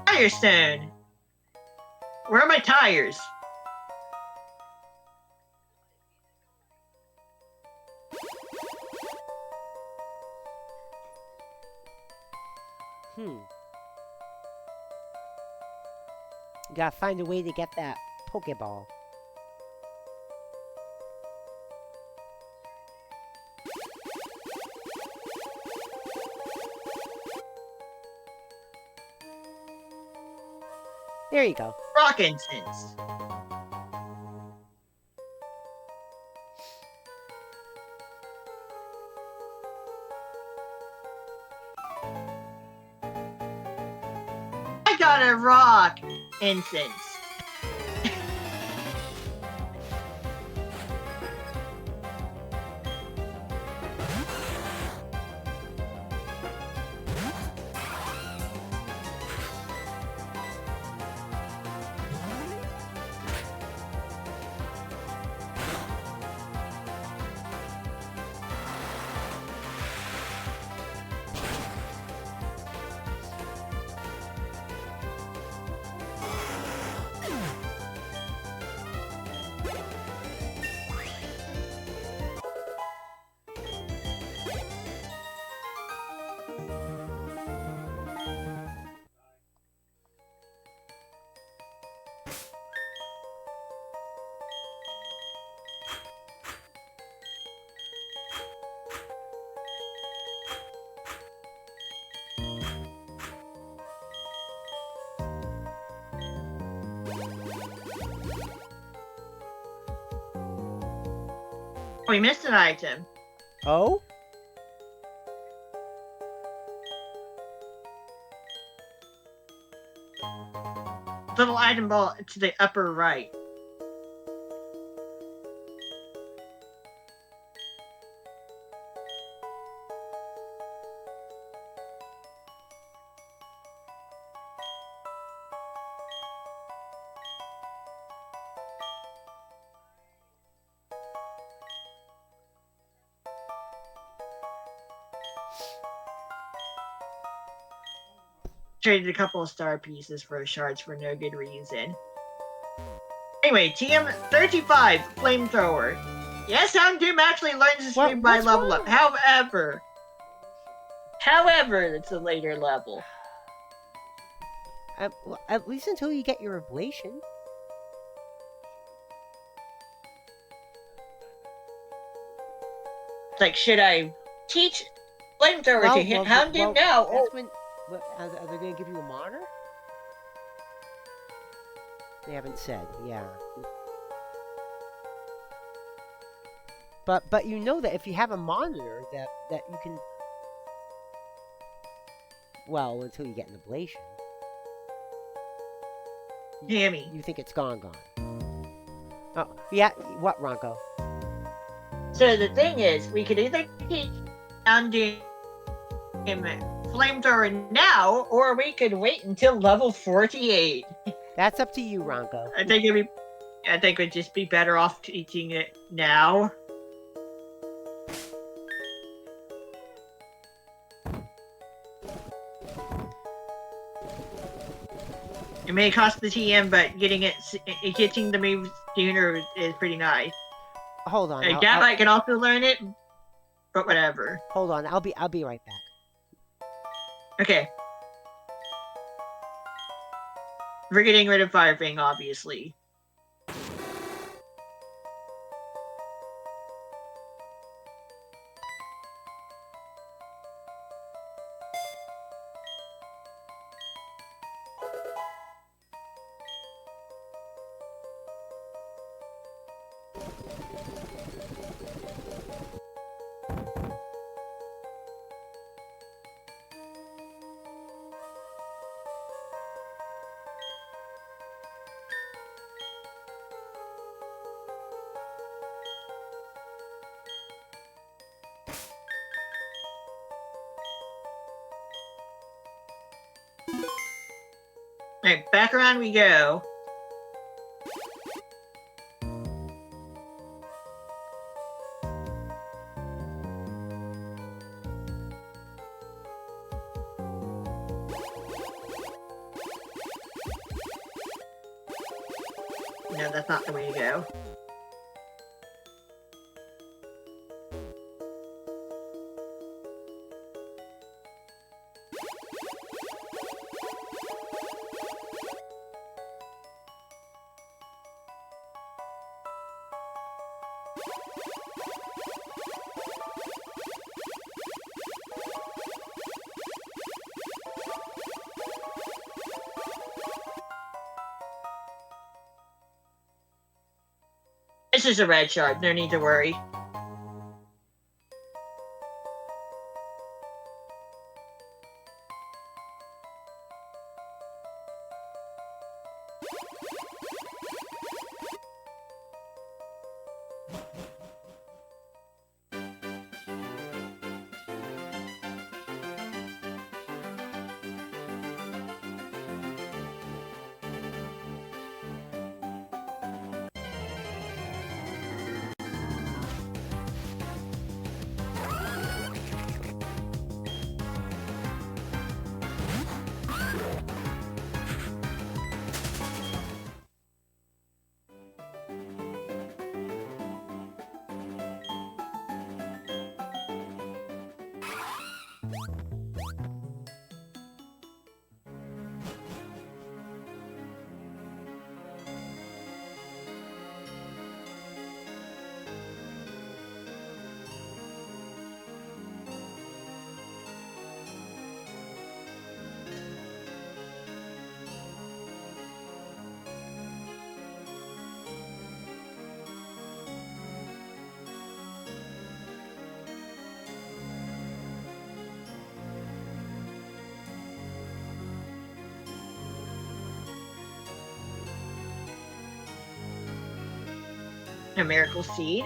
Firestone! Where are my tires? You gotta find a way to get that Pokeball. There you go. Rock incense. I got a rock incense. We missed an item. Oh? Little item ball to the upper right. Traded a couple of star pieces for shards for no good reason. Anyway, TM35 flamethrower. Yes, Houndoom actually learns this move by level up. However, it's a later level. Well, at least until you get your ablation. Like, should I teach flamethrower to hit Houndoom now? That's when, are they going to give you a monitor? They haven't said, yeah. But you know that if you have a monitor, that you can... Well, until you get an ablation. Dammy. You think it's gone. Oh, yeah, what, Ranko? So the thing is, we could either teach Houndoom flamethrower now, or we could wait until level 48. That's up to you, Ranko. I think we'd just be better off teaching it now. It may cost the TM, but getting the move sooner is pretty nice. Hold on. Gabite can also learn it, but whatever. Hold on. I'll be right back. Okay. We're getting rid of Firefang, obviously. Alright, back around we go. No, that's not the way to go. This is a red shard, no need to worry. A miracle seed.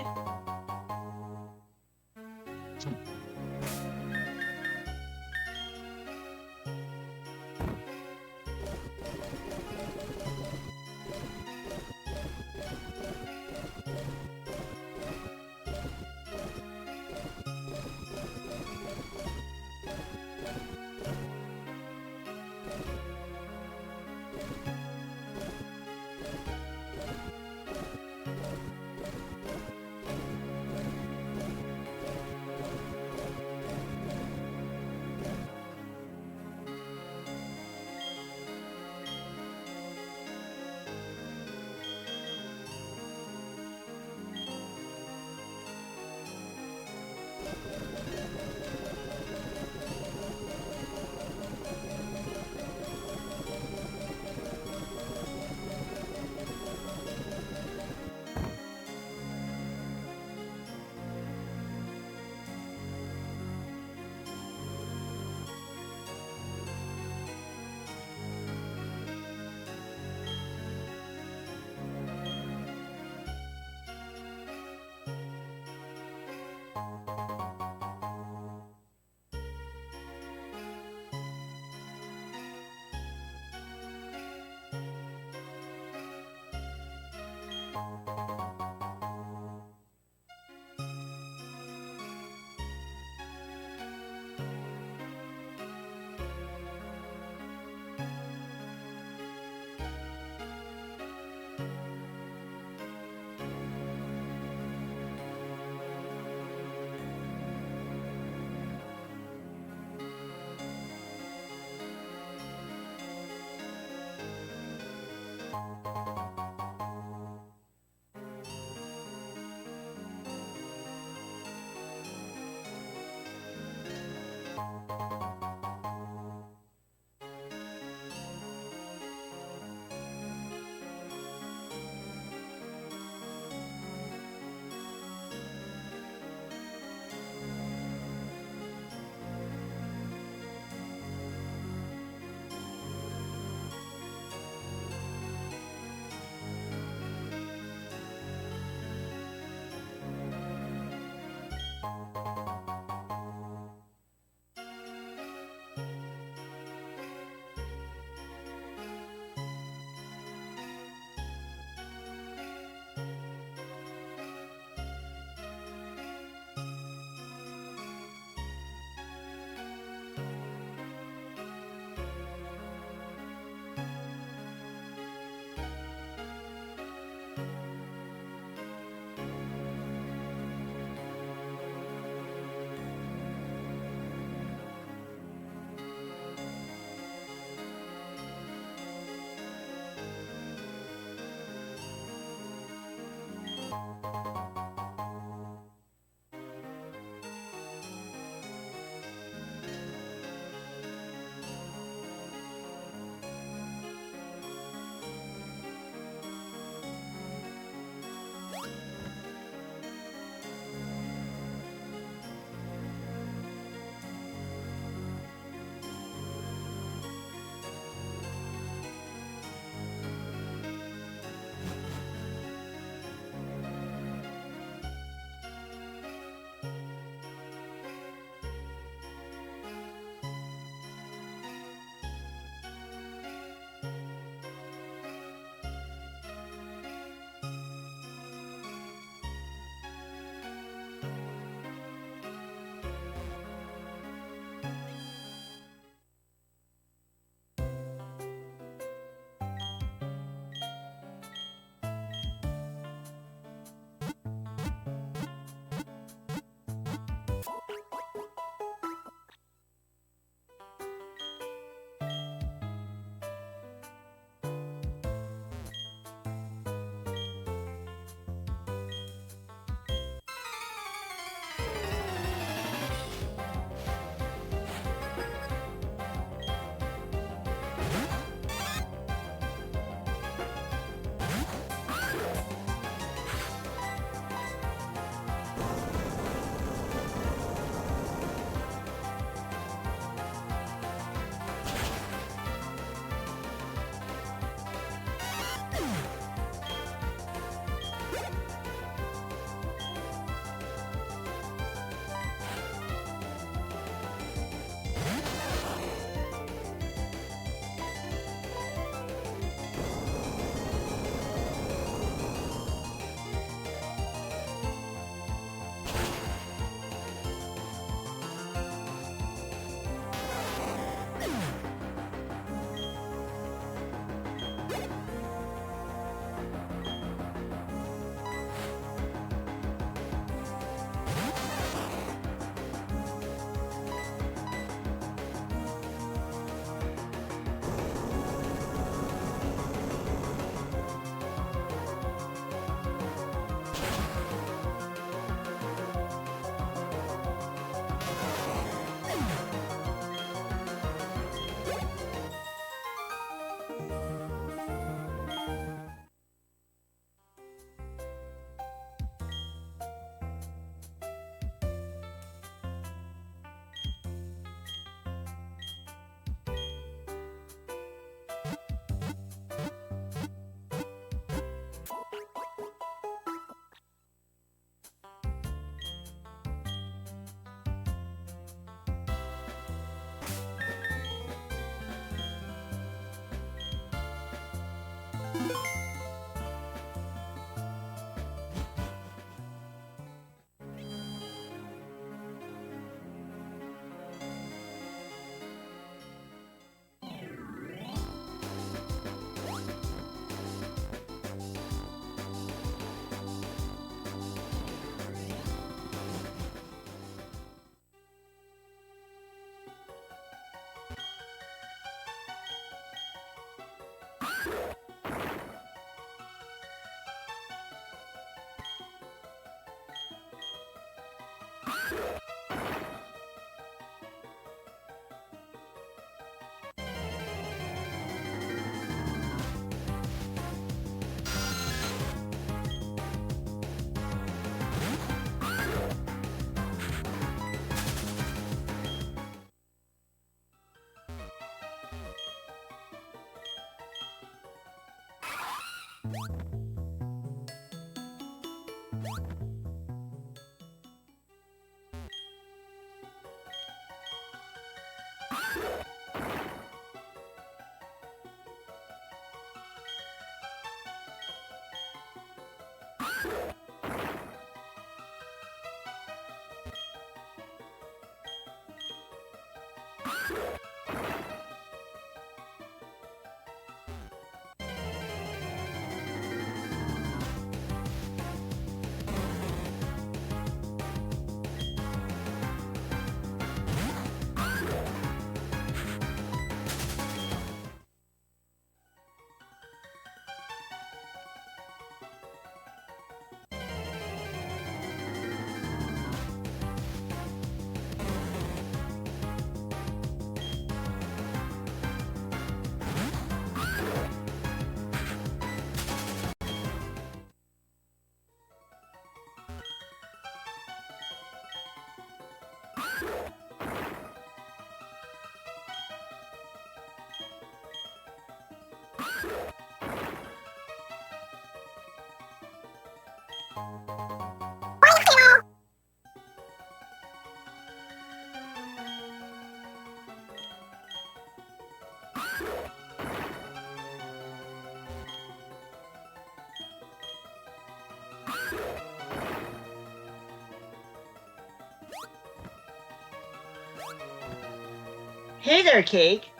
Hey there, Cake.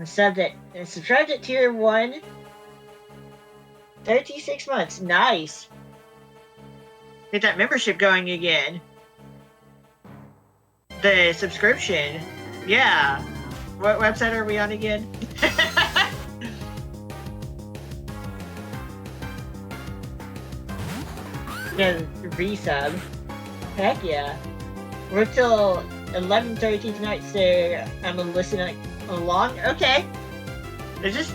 Subscribed at tier 1. 36 months. Nice. Get that membership going again. The subscription. Yeah. What website are we on again? Yeah, resub. Heck yeah. We're till 11:30 tonight, so I'm listening along. Okay. They're just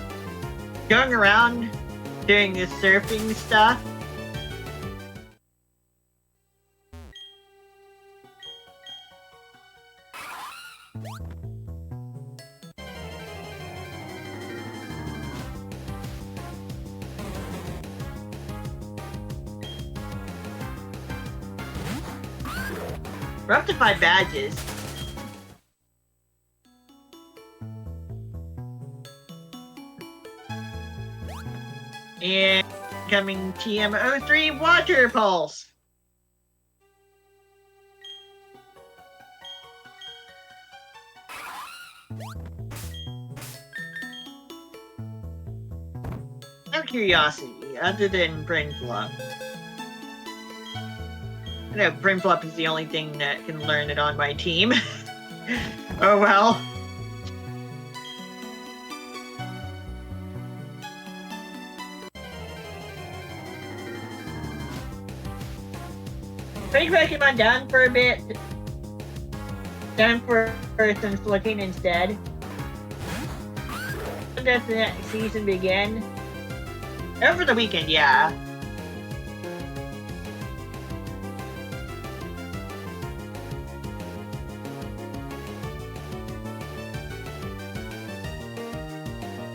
going around doing the surfing stuff. We're up to 5 badges. And coming TM03 Water Pulse. Out of curiosity, other than Brain Flop. No, Brain Flop is the only thing that can learn it on my team. Oh well. Pretty quick, him on down for a bit. Down for some flipping instead. Does the next season begin? Over the weekend, yeah.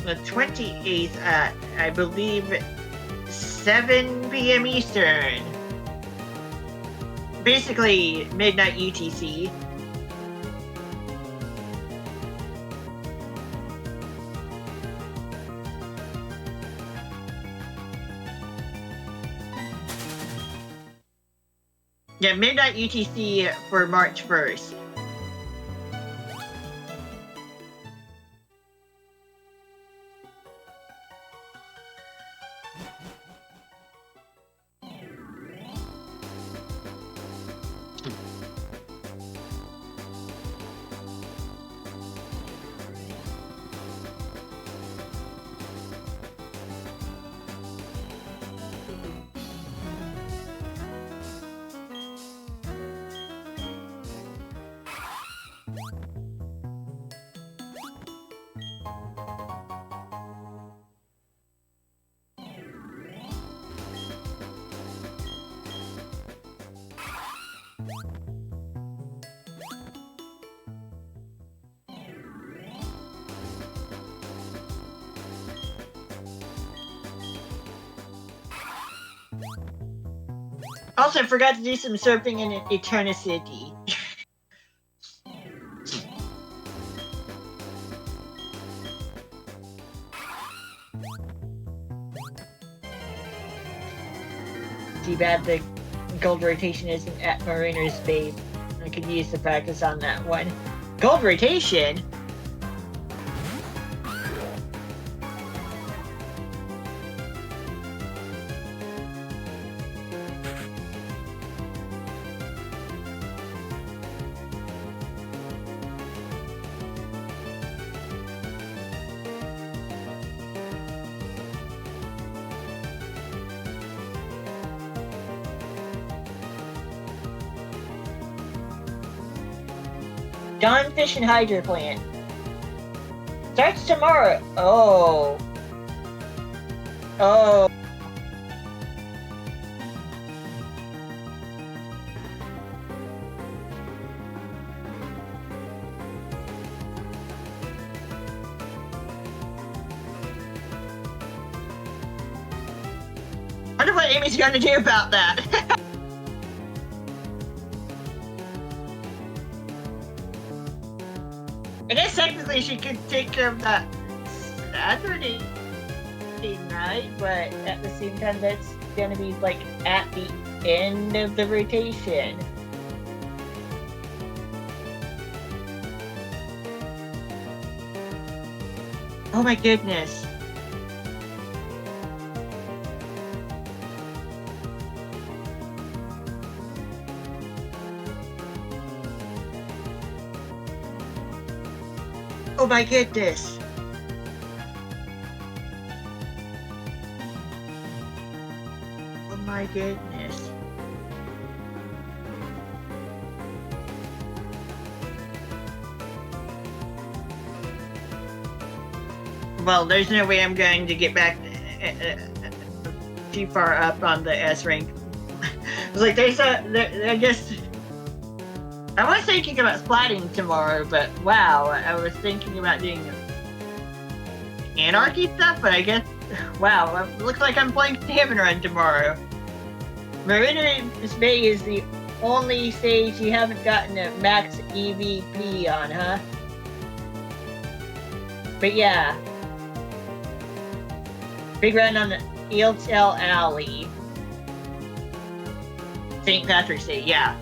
The 28th at, I believe, 7 p.m. Eastern. Basically, midnight UTC. Yeah, midnight UTC for March 1st. Also, I forgot to do some surfing in Eternity. Too bad the gold rotation isn't at Mariner's Babe. I could use the practice on that one. Gold rotation? Dawn Fish and Hydro Plant. Starts tomorrow. Oh. Oh. I wonder what Amy's gonna do about that. I guess technically she could take care of that Saturday night, but at the same time, that's gonna be like at the end of the rotation. Oh my goodness. Oh my goodness. Oh my goodness. Well, there's no way I'm going to get back too far up on the S rank. I was like, I guess I was thinking about splatting tomorrow, but wow, I was thinking about doing anarchy stuff, but I guess, wow, it looks like I'm playing Salmon Run tomorrow. Meridian's Bay is the only stage you haven't gotten a max EVP on, huh? But yeah. Big run on the Eeltail Alley. St. Patrick's Day, yeah.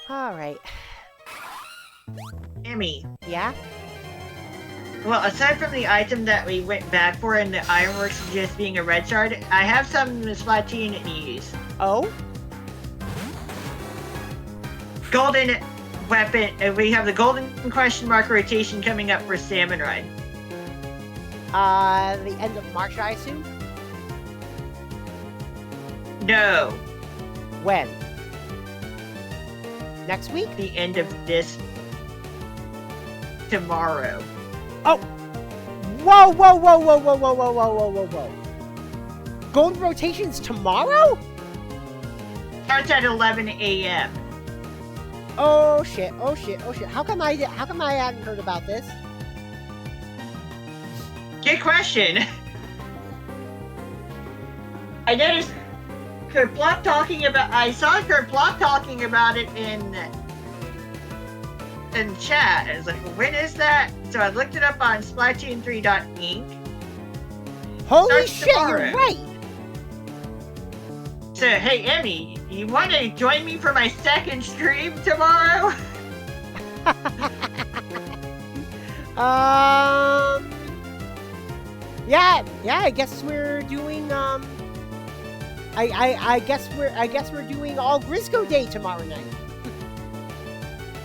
Alright. Emmy. Yeah? Well, aside from the item that we went back for and the Ironworks just being a red shard, I have some Splatoon news. Oh? Golden weapon. We have the golden question mark rotation coming up for Salmon Run. The end of March, I assume? No, When? Next week? the end of this tomorrow. Oh! Whoa, whoa, whoa, whoa, whoa, whoa, whoa, whoa, whoa, whoa, whoa. Golden rotations tomorrow? Starts at 11 a.m. Oh shit, oh shit, oh shit. How come I hadn't heard about this? Good question. I noticed Kerplop talking about. I saw Kerplop talking about it in chat. I was like, when is that? So I looked it up on Splatoon3.inc. Holy Starts shit, tomorrow. you're right! So hey Emmy, you want to join me for my second stream tomorrow? Yeah, I guess we're doing, I guess we're doing all Grisco Day tomorrow night.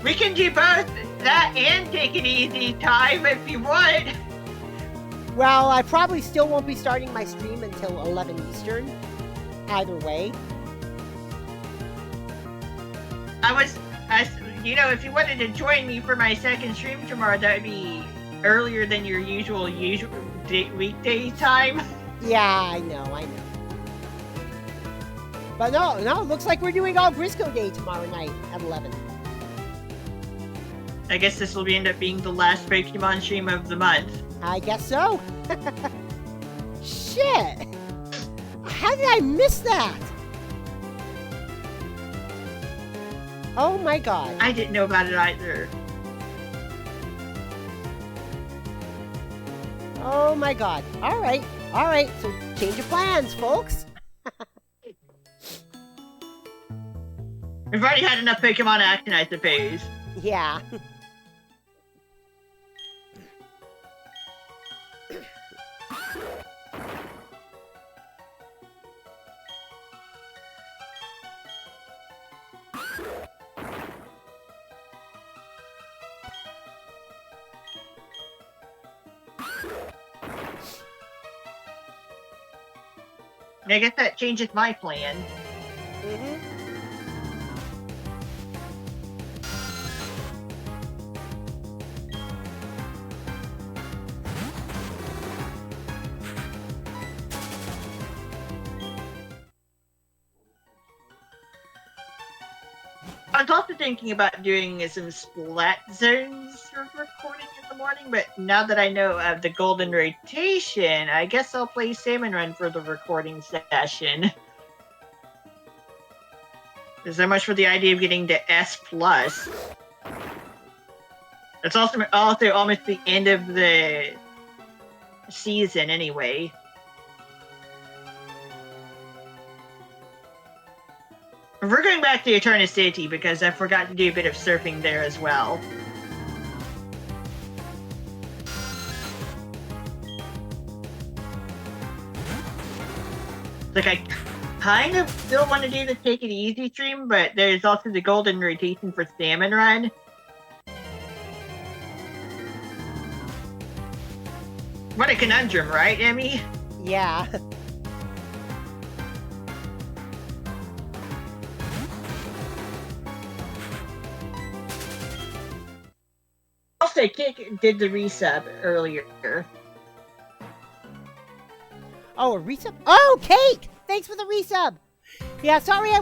We can do both that and take it easy time if you want. Well, I probably still won't be starting my stream until 11 Eastern. Either way. If you wanted to join me for my second stream tomorrow, that would be earlier than your usual weekday time. Yeah, I know. But no, it looks like we're doing all Grisco Day tomorrow night at 11. I guess this will end up being the last Pokemon stream of the month. I guess so. Shit! How did I miss that? Oh my god. I didn't know about it either. Oh my god. Alright, so change of plans, folks. We've already had enough Pokemon action, I suppose. Yeah. I guess that changes my plan. Mm-hmm. I was also thinking about doing some splat zones for recording in the morning, but now that I know of the golden rotation, I guess I'll play Salmon Run for the recording session. There's so much for the idea of getting to S+. It's also almost the end of the season anyway. We're going back to Eterna City because I forgot to do a bit of surfing there as well. Like, I kind of still want to do the Take It Easy stream, but there's also the golden rotation for Salmon Run. What a conundrum, right, Emmy? Yeah. Also, Kick did the resub earlier. Oh, a resub? Oh, Cake! Thanks for the resub. Yeah, sorry I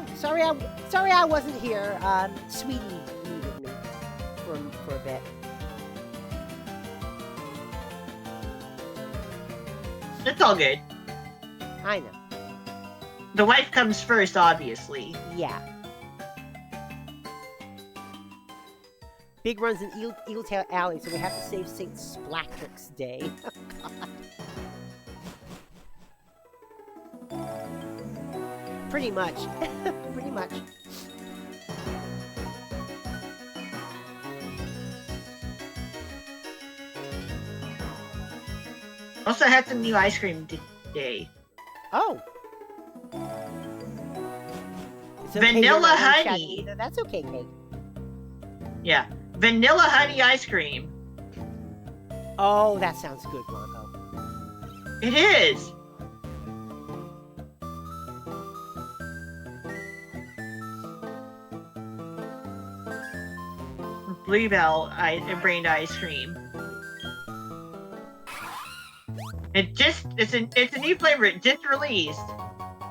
wasn't here. Sweetie needed me for a bit. It's all good. I know. The wife comes first, obviously. Yeah. Big runs in Eeltail Alley, so we have to save St. Splatrix Day. Oh, God. Pretty much. Pretty much. Also had some new ice cream today. Oh. It's okay Vanilla you're not honey. chatting either. That's okay, Kate. Yeah. Vanilla honey ice cream. Oh, that sounds good, Ranko. It is. Bluebell brand ice cream. It's a new flavor. It just released.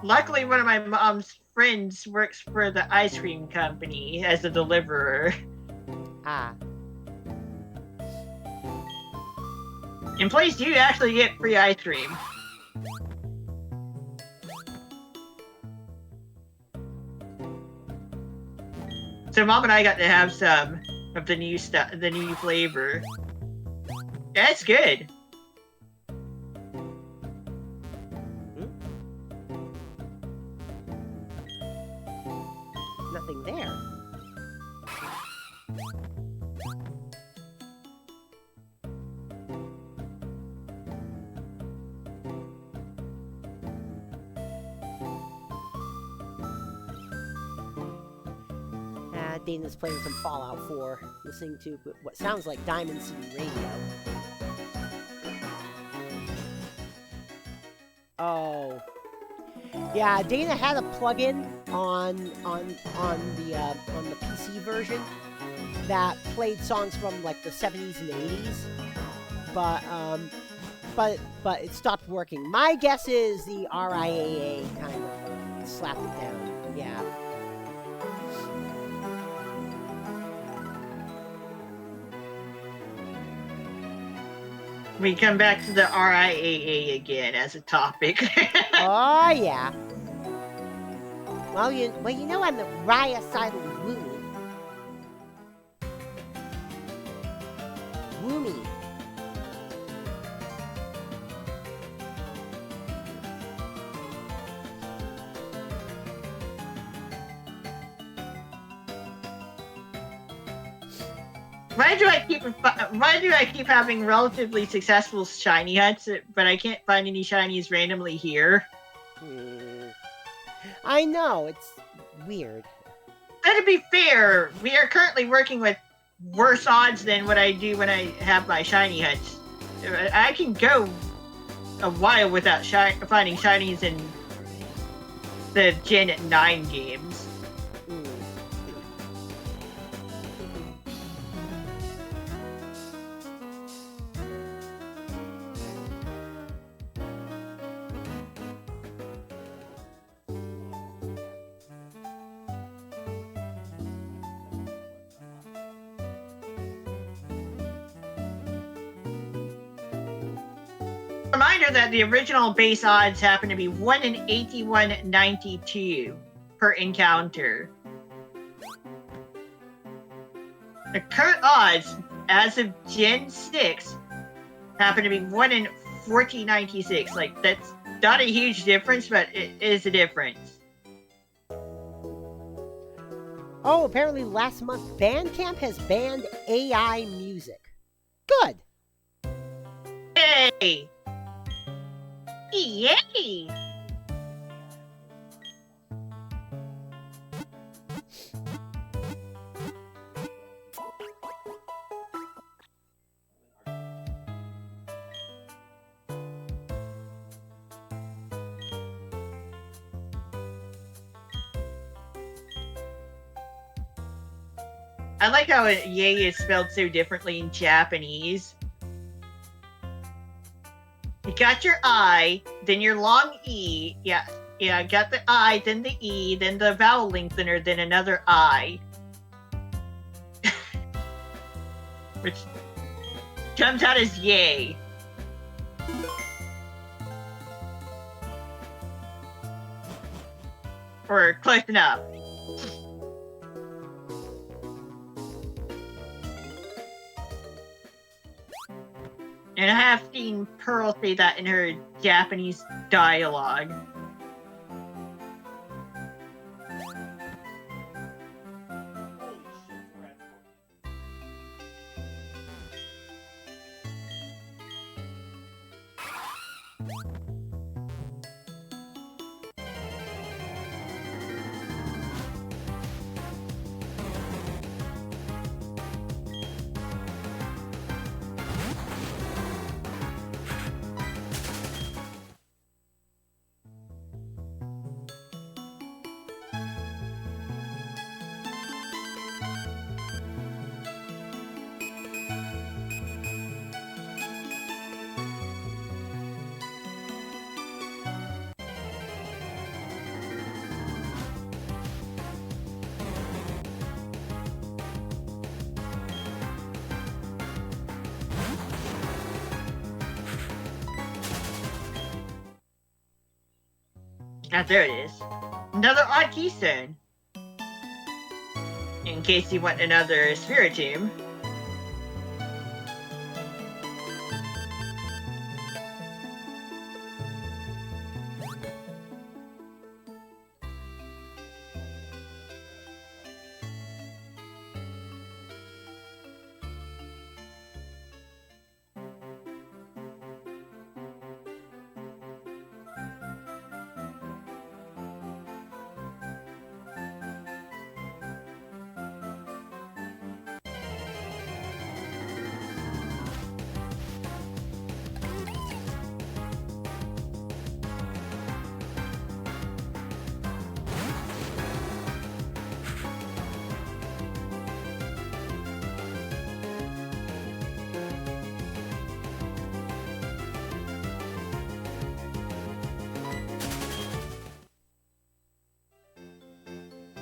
Luckily, one of my mom's friends works for the ice cream company as a deliverer. Ah. Employees do actually get free ice cream. So Mom and I got to have some of the new stuff, the new flavor. Yeah, it's good. Nothing there. Dana's playing some Fallout 4, listening to what sounds like Diamond City Radio. Oh. Yeah, Dana had a plugin on the PC version that played songs from like the 70s and 80s, but it stopped working. My guess is the RIAA kind of slapped it down. Yeah. We come back to the RIAA again as a topic. Oh yeah. Well, you know I'm the riocidal Woomy. Woomy. Why do I keep having relatively successful shiny hunts, but I can't find any shinies randomly here? I know, it's weird. And to be fair, we are currently working with worse odds than what I do when I have my shiny hunts. I can go a while without finding shinies in the Gen 9 games. Reminder that the original base odds happen to be 1 in 8192 per encounter. The current odds, as of Gen 6, happen to be 1 in 1496. Like, that's not a huge difference, but it is a difference. Oh, apparently last month Bandcamp has banned AI music. Good. Yay! Yay! I like how yay is spelled so differently in Japanese. You got your I, then your long E. Yeah, got the I, then the E, then the vowel lengthener, then another I. Which comes out as yay. Or close enough. And I have seen Pearl say that in her Japanese dialogue. Ah, there it is. Another odd keystone. In case you want another spirit tomb.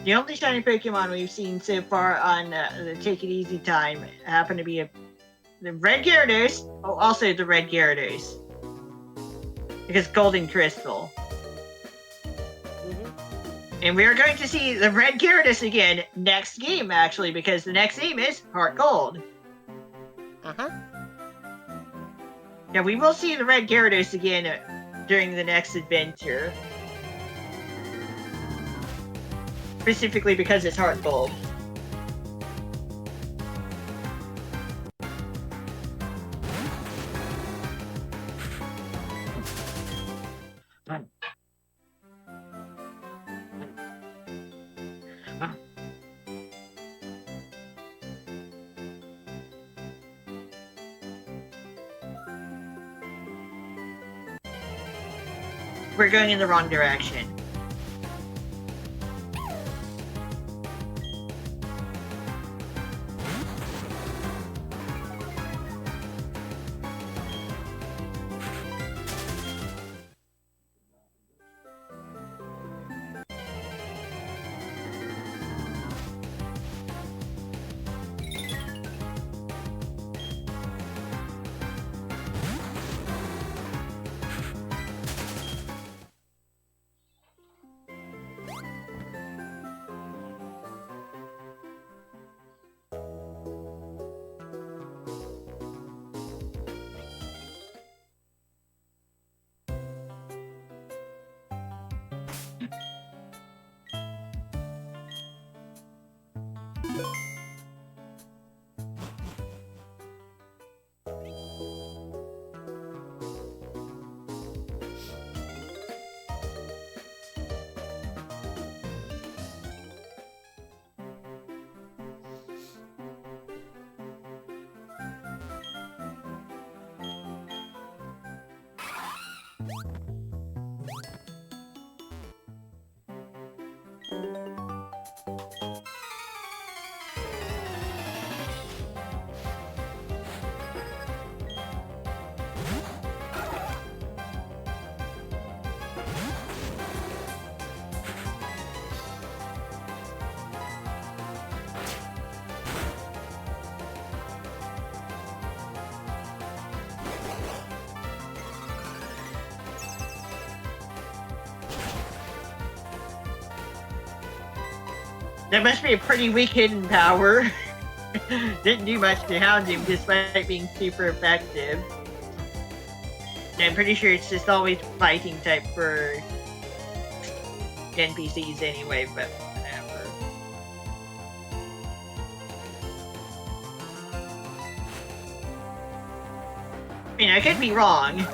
The only shiny Pokemon we've seen so far on the Take It Easy time happen to be the Red Gyarados. Oh, also the Red Gyarados. Because Golden Crystal. And we are going to see the Red Gyarados again next game, actually, because the next game is Heart Gold. Uh-huh. Yeah, we will see the Red Gyarados again during the next adventure. Specifically because it's Heart Gold. We're going in the wrong direction. That must be a pretty weak hidden power. Didn't do much to hound him despite being super effective. And I'm pretty sure it's just always fighting type for NPCs anyway, but whatever. I mean, I could be wrong.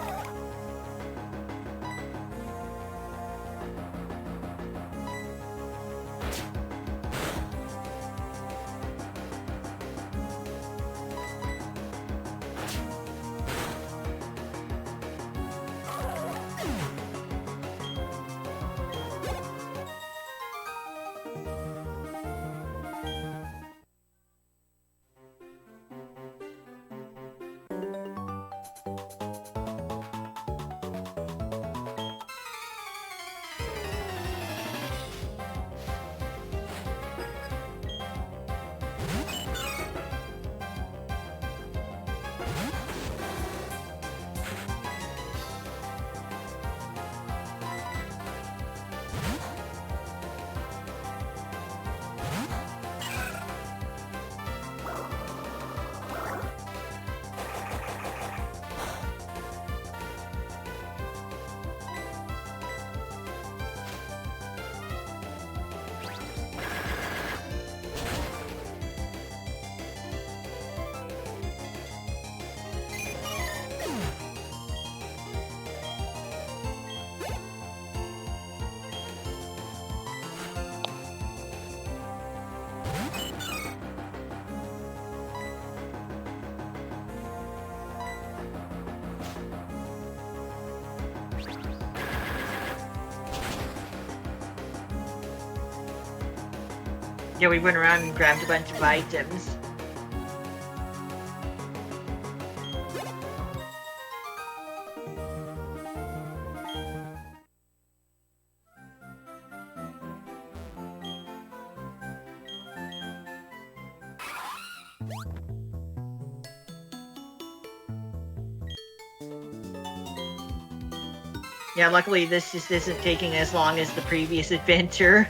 Yeah, we went around and grabbed a bunch of items. Yeah, luckily this just isn't taking as long as the previous adventure.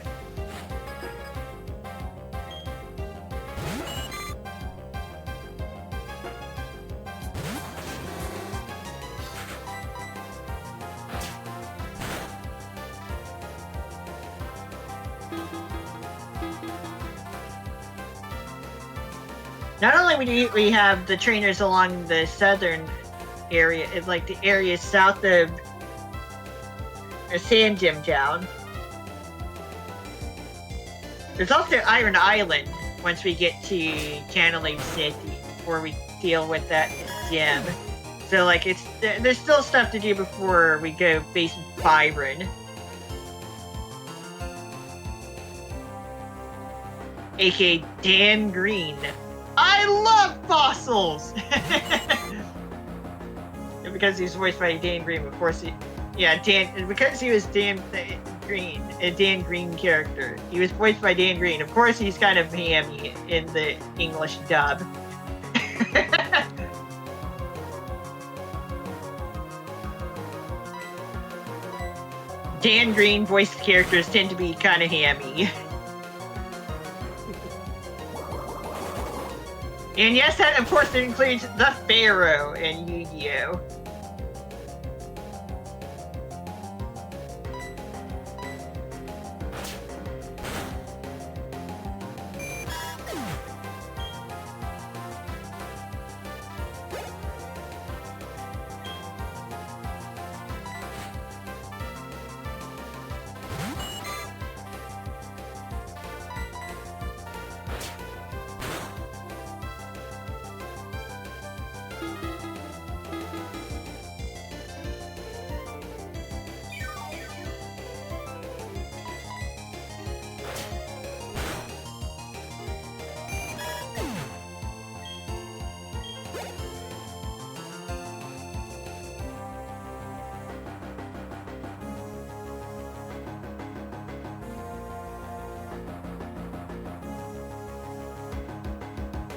Not only do we have the trainers along the southern area, it's like the area south of Sand Gym Town. There's also Iron Island once we get to Canalave City before we deal with that gem. So like there's still stuff to do before we go face Byron. AKA Dan Green. I love fossils! Because he's voiced by Dan Green, of course because he was Dan Green, a Dan Green character. He was voiced by Dan Green. Of course he's kind of hammy in the English dub. Dan Green voiced characters tend to be kind of hammy. And yes, that of course includes the Pharaoh in Yu-Gi-Oh!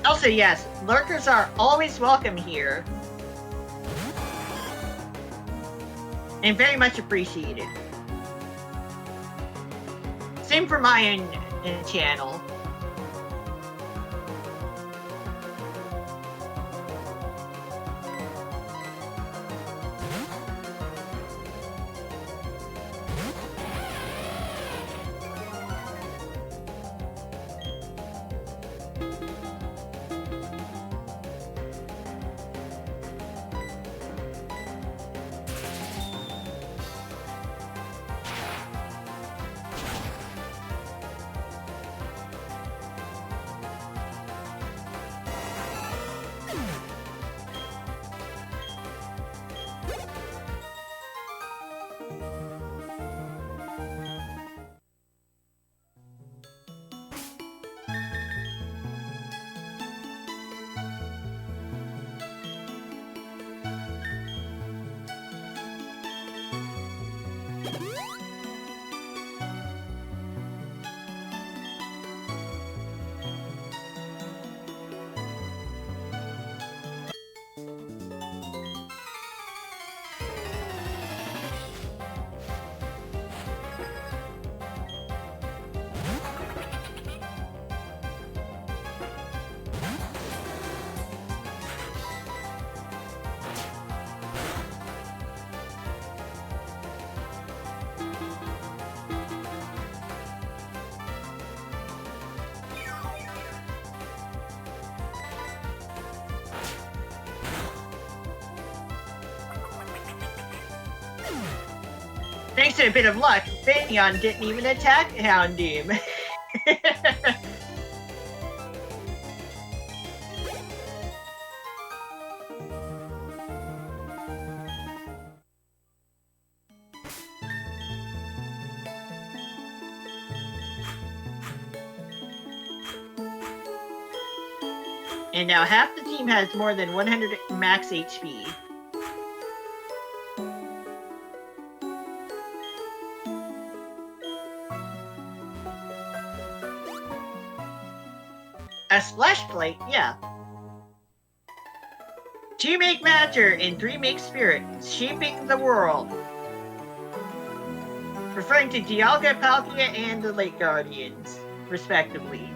Also, yes, lurkers are always welcome here. And very much appreciated. Same for my own channel. Thanks to a bit of luck, Finneon didn't even attack Houndoom. And now half the team has more than 100 max HP. A splash plate? Yeah. 2 make matter and 3 make spirit, shaping the world. Referring to Dialga, Palkia, and the Lake Guardians, respectively.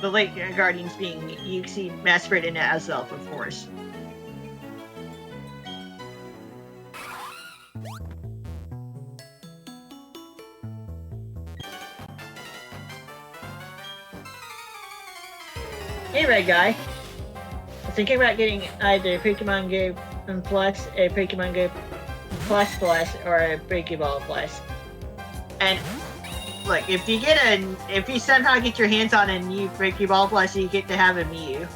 The Lake Guardians being Uxie, Masprit, and Azelf, of course. Hey, Red Guy. I'm thinking about getting either Pokemon Go Plus, a Pokemon Go Plus Plus, or a Pokeball Plus. And look, if you somehow get your hands on a new Pokeball Plus, you get to have a Mew.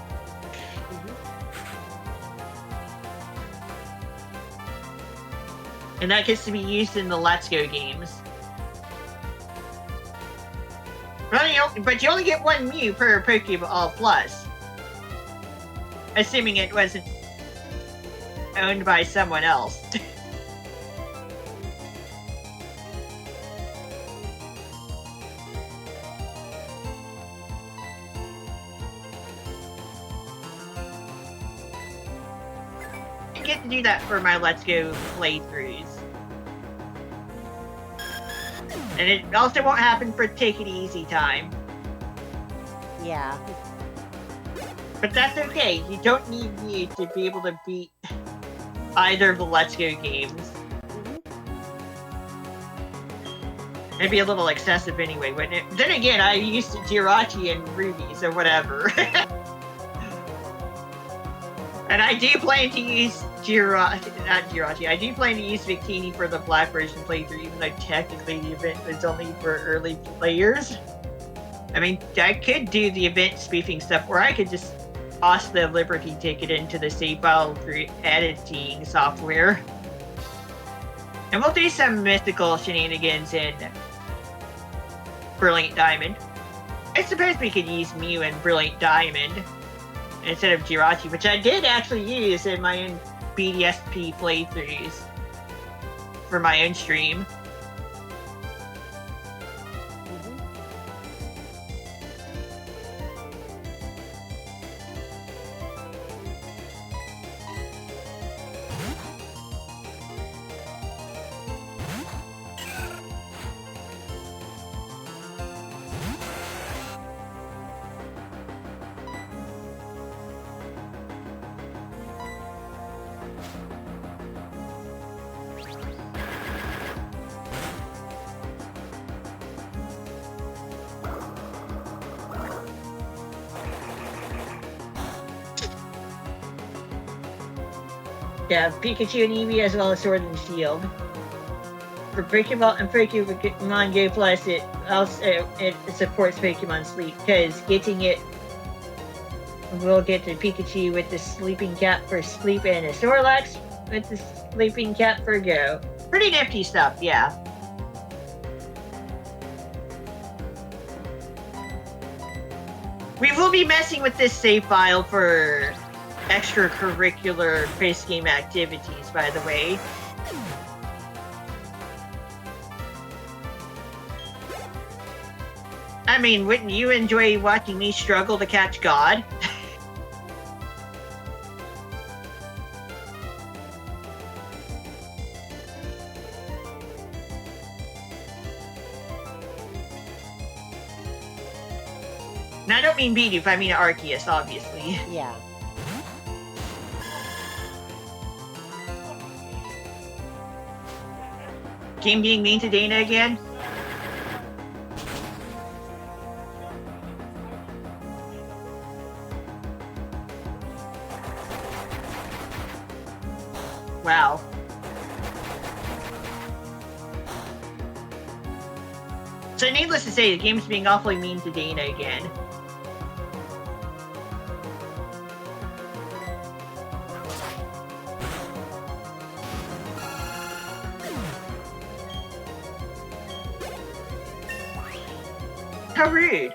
And that gets to be used in the Let's Go games. But you only get 1 Mew per Pokeball Plus. Assuming it wasn't owned by someone else. I get to do that for my Let's Go playthroughs. And it also won't happen for Take It Easy time. Yeah. But that's okay. You don't need me to be able to beat either of the Let's Go games. It'd be a little excessive anyway, wouldn't it? Then again, I used Jirachi and Ruby, so whatever. And I do plan to use I do plan to use Victini for the Black version playthrough, even though technically the event is only for early players. I mean, I could do the event spoofing stuff, or I could just toss the Liberty ticket into the save file through editing software. And we'll do some mythical shenanigans in Brilliant Diamond. I suppose we could use Mew in Brilliant Diamond instead of Jirachi, which I did actually use in my own BDSP playthroughs for my own stream. Yeah, Pikachu and Eevee as well as Sword and Shield. For Pokemon and Pokemon Go Plus, it supports Pokemon Sleep, because getting it will get the Pikachu with the sleeping cap for Sleep and a Snorlax with the sleeping cap for Go. Pretty nifty stuff, yeah. We will be messing with this save file for extracurricular post-game activities, by the way. I mean, wouldn't you enjoy watching me struggle to catch God? And I don't mean Bidoof, I mean Arceus, obviously. Yeah. Game being mean to Dana again? Wow. So needless to say, the game's being awfully mean to Dana again. How rude.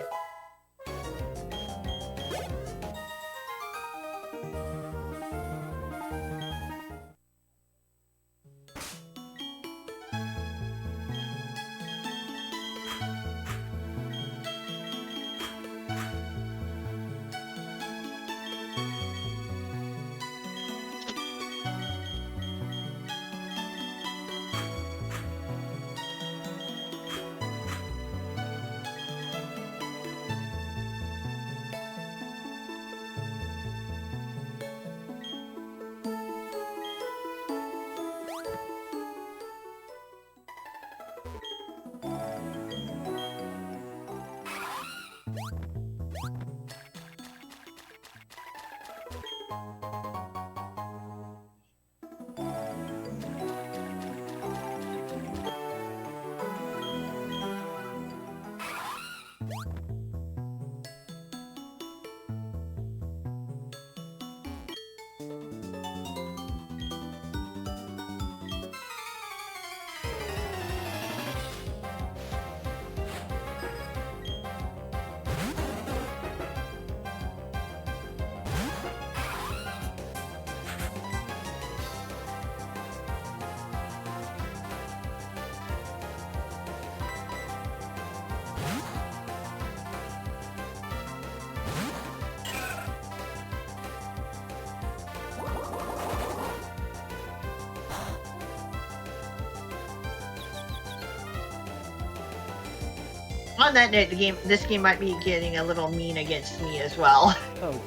On that note, this game might be getting a little mean against me as well. Oh,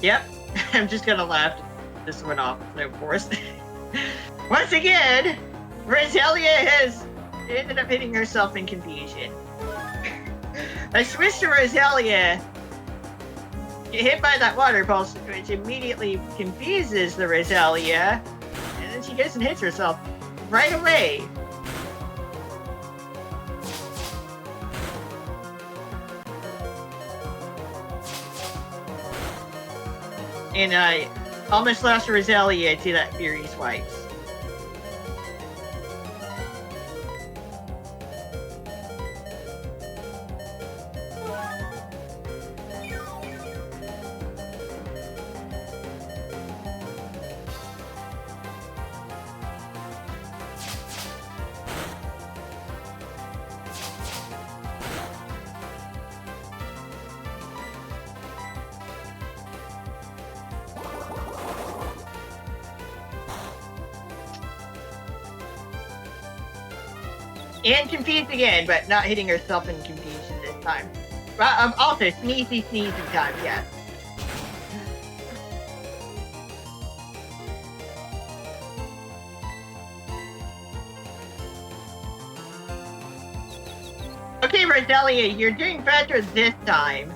Yep. I'm just gonna laugh this one off, of course. Once again, Roselia has ended up hitting herself in confusion. A switch to Roselia get hit by that water pulse, which immediately confuses the Roselia, and then she goes and hits herself right away. And I almost lost Roselia to that Fury Swipes. And confused again, but not hitting herself in confusion this time. Also, sneezy time, yeah. Okay, Roselia, you're doing better this time.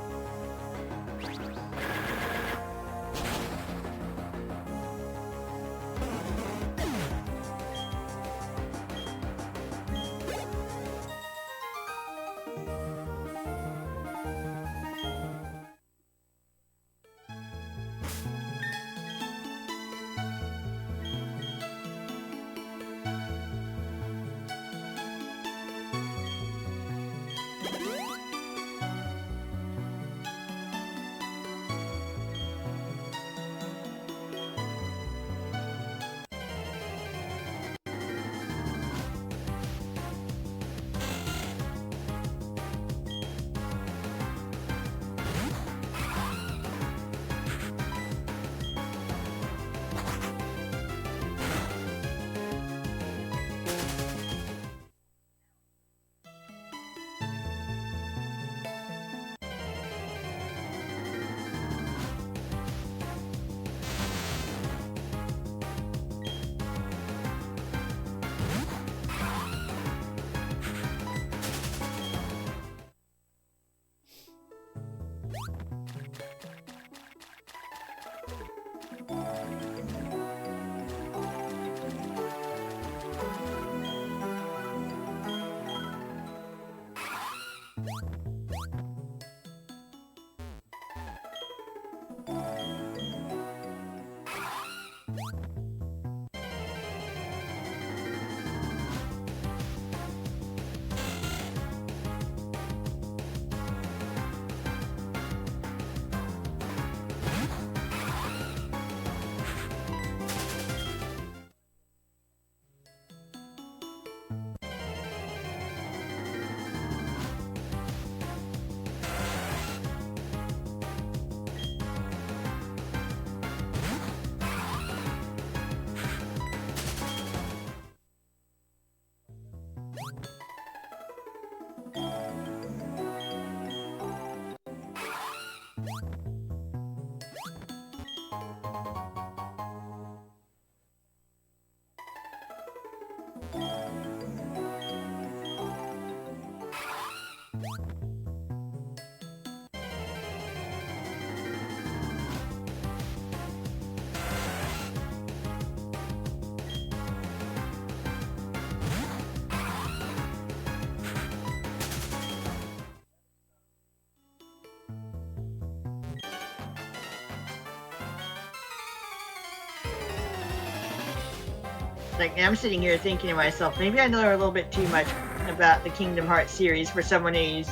like, I'm sitting here thinking to myself, maybe I know a little bit too much about the Kingdom Hearts series for someone who's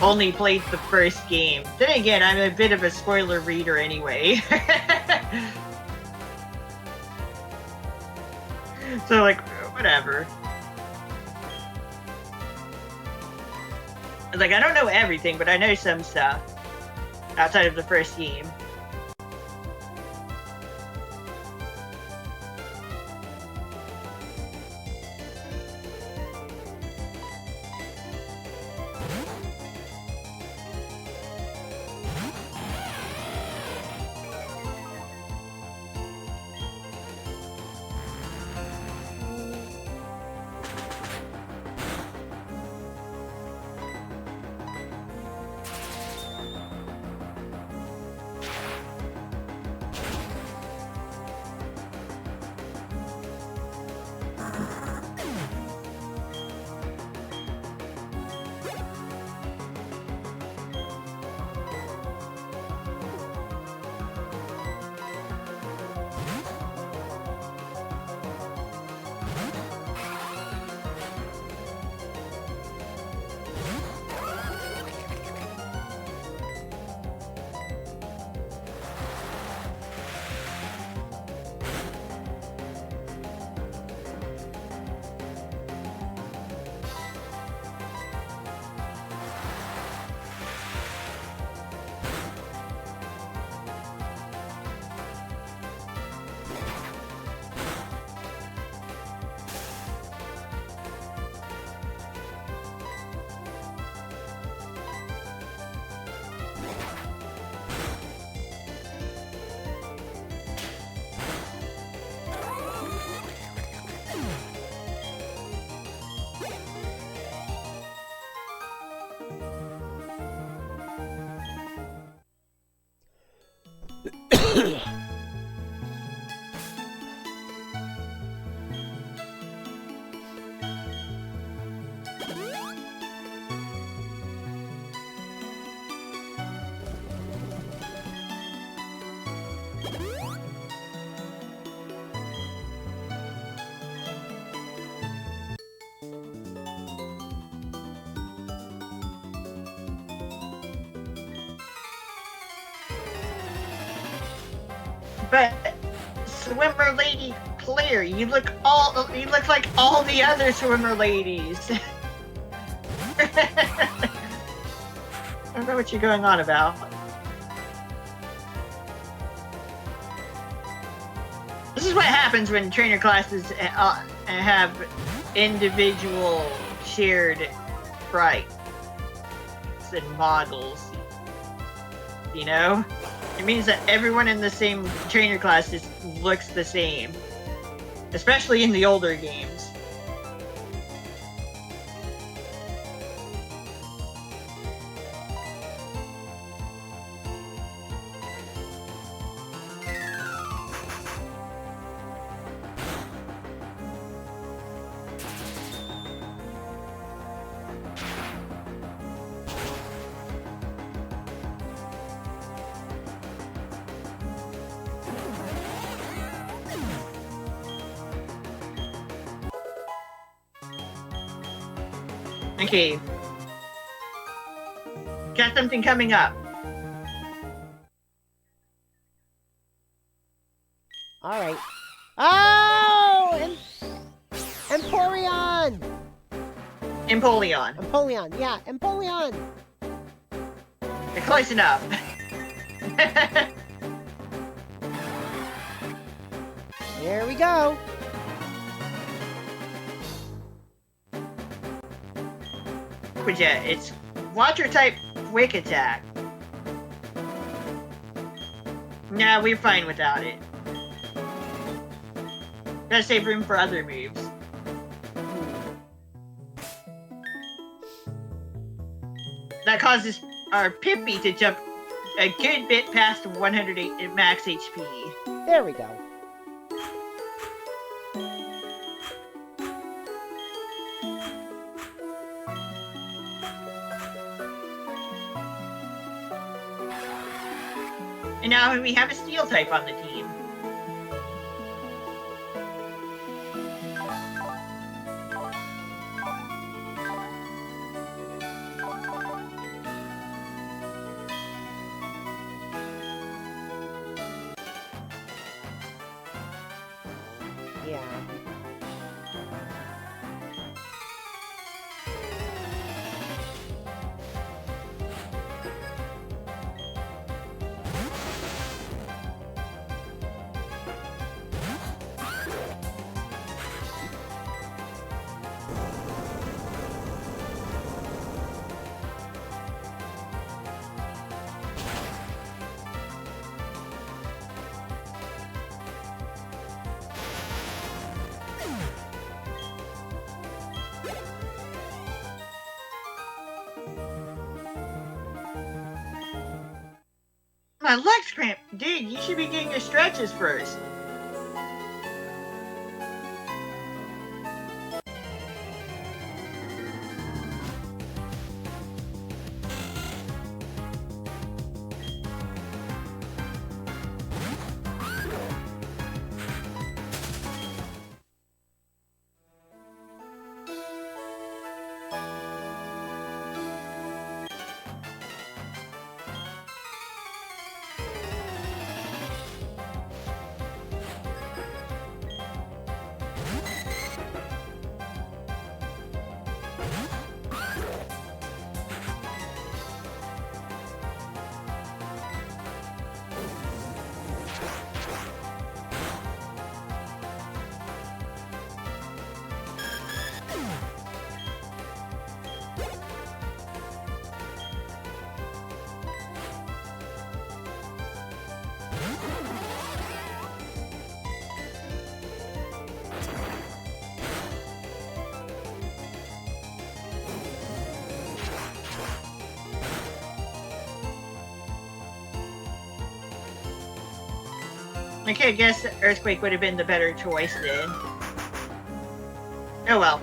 only played the first game. Then again, I'm a bit of a spoiler reader anyway. So, like, whatever. Like, I don't know everything, but I know some stuff outside of the first game. But swimmer lady Claire, you look like all the other swimmer ladies. I don't know what you're going on about. This is what happens when trainer classes have individual shared sprites and models. You know? It means that everyone in the same trainer class just looks the same. Especially in the older games. Okay. Got something coming up. Alright. Oh! Emporion! Empoleon. Empoleon, yeah, Empoleon! You're close enough. There we go. But yeah, it's water type quick attack. Nah, we're fine without it. Gotta save room for other moves. That causes our Pippi to jump a good bit past 108 max HP. There we go. And now we have a steel type on the team. Yeah. My leg's cramped. Dude, you should be getting your stretches first. Okay, I guess Earthquake would have been the better choice then. Oh well.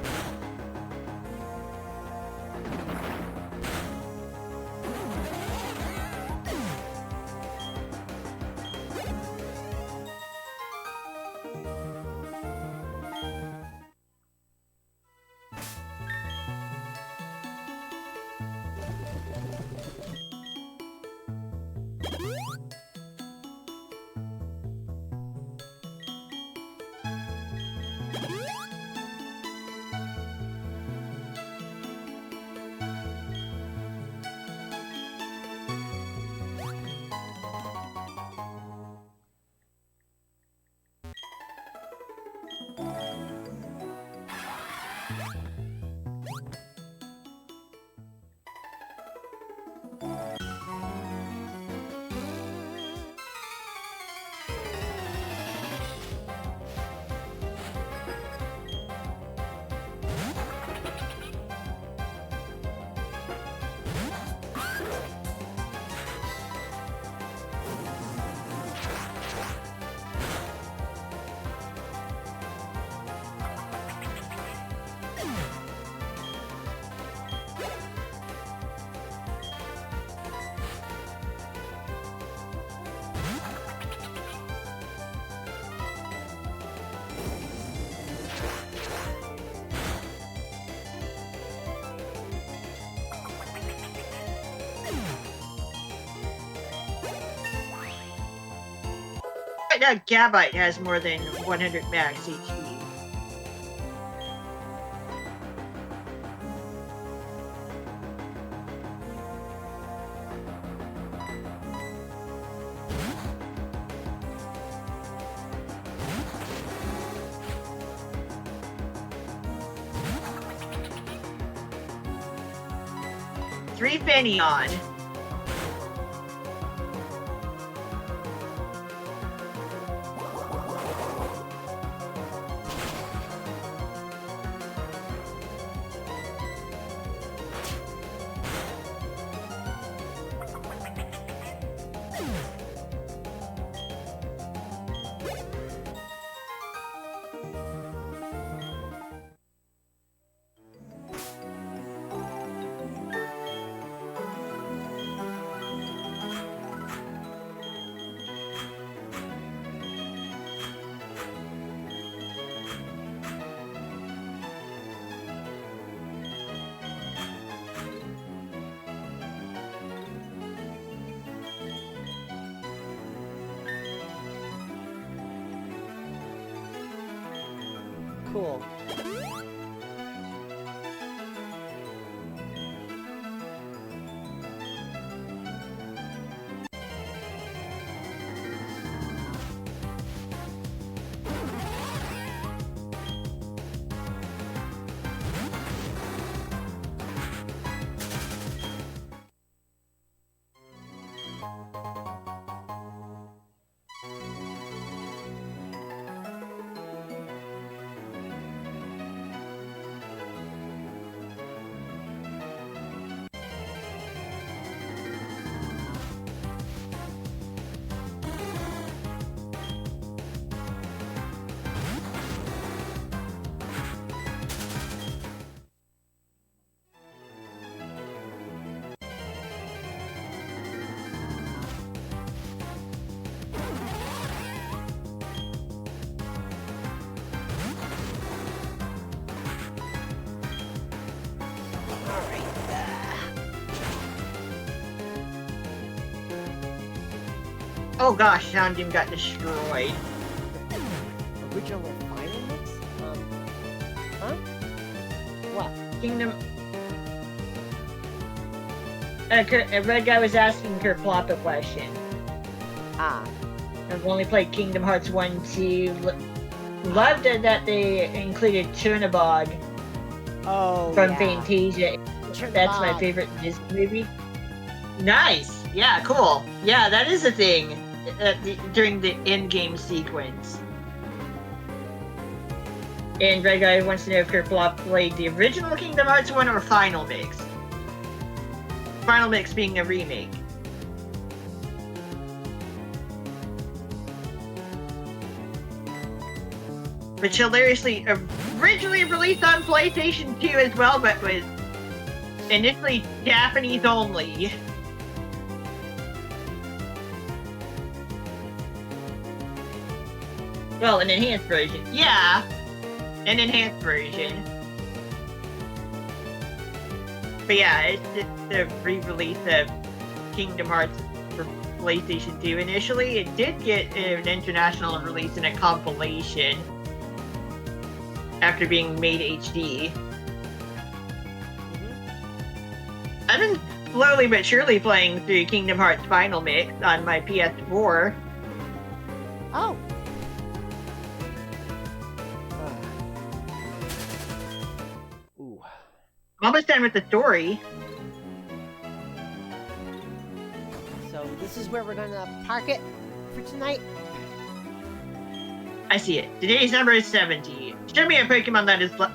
Right now, Gabite has more than 100 max HP. Three Finion. cool. Oh gosh, Sound Team got destroyed. Original or final mix? Huh? What? Kingdom. A red guy was asking Kerplop a question. Ah. I've only played Kingdom Hearts 1, 2. Loved it that they included Chernabog Oh, from yeah. Fantasia. That's my favorite Disney movie. Nice! Yeah, cool. Yeah, that is a thing during the end-game sequence. And Red Guy wants to know if Kerplop played the original Kingdom Hearts 1 or Final Mix. Final Mix being a remake. Which hilariously originally released on PlayStation 2 as well, but was initially Japanese only. Well, an enhanced version. Yeah, an enhanced version. But yeah, it's just the re-release of Kingdom Hearts for PlayStation 2 initially. It did get an international release in a compilation after being made HD. I've been slowly but surely playing through Kingdom Hearts Final Mix on my PS4. Oh. Ooh. I'm almost done with the story. So this is where we're gonna park it for tonight. I see it. Today's number is 70. Show me a Pokemon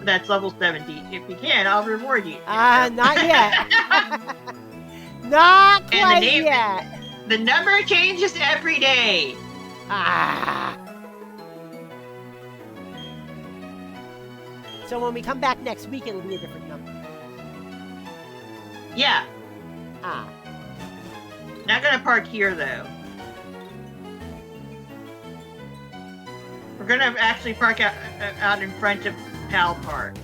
that's level 70. If you can, I'll reward you. Not yet. Not quite yet. The number changes every day. Ah. So when we come back next week, it'll be a different number. Yeah. Ah. Not gonna park here though. We're gonna actually park out in front of Pal Park.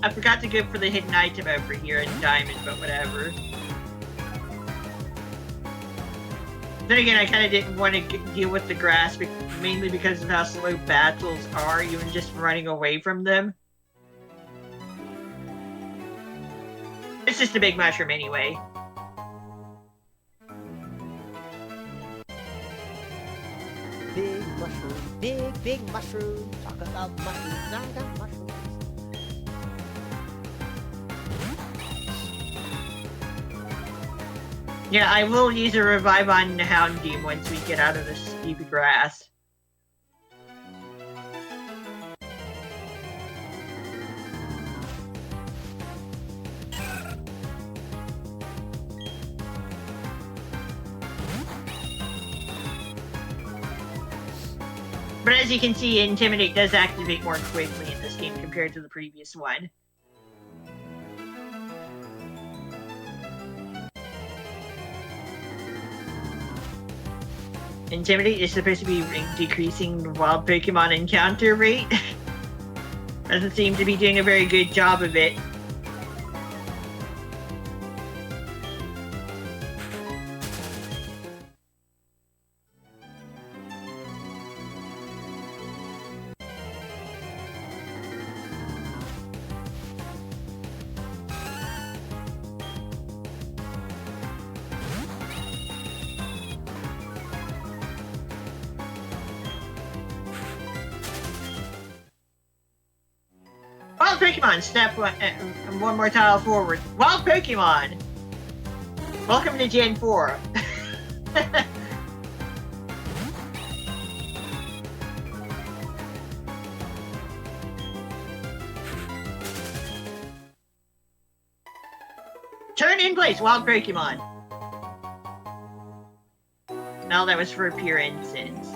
I forgot to go for the hidden item over here in Diamond, but whatever. Then again, I kind of didn't want to deal with the grass, mainly because of how slow battles are, even just running away from them. It's just a big mushroom anyway. Big mushroom, big mushroom. Talk about mushrooms, I got mushrooms. Yeah, I will use a revive on the Houndoom once we get out of this stupid grass. But as you can see, Intimidate does activate more quickly in this game compared to the previous one. Intimidate is supposed to be decreasing the wild Pokemon encounter rate. Doesn't seem to be doing a very good job of it. Pokemon, step one more tile forward. Wild Pokemon! Welcome to Gen 4. Turn in place, Wild Pokemon. No, that was for pure incense.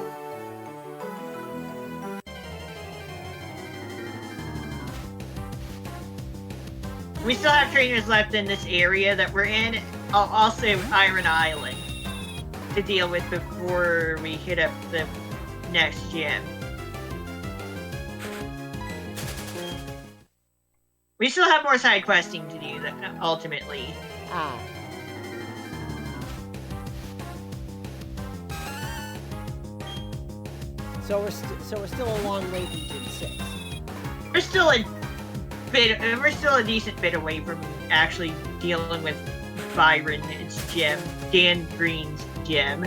We still have trainers left in this area that we're in. Also, Iron Island to deal with before we hit up the next gym. We still have more side questing to do, ultimately. Ah. So we're still a long way from Gen 6. We're still a decent bit away from actually dealing with Byron's gym, Dan Green's gym.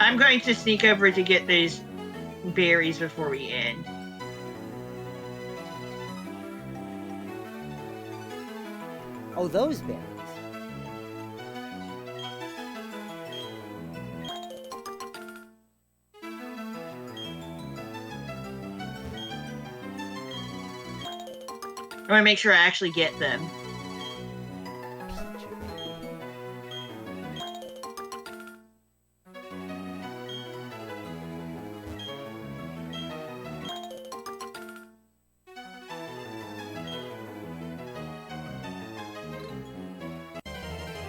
I'm going to sneak over to get these berries before we end. Oh, those berries. I want to make sure I actually get them.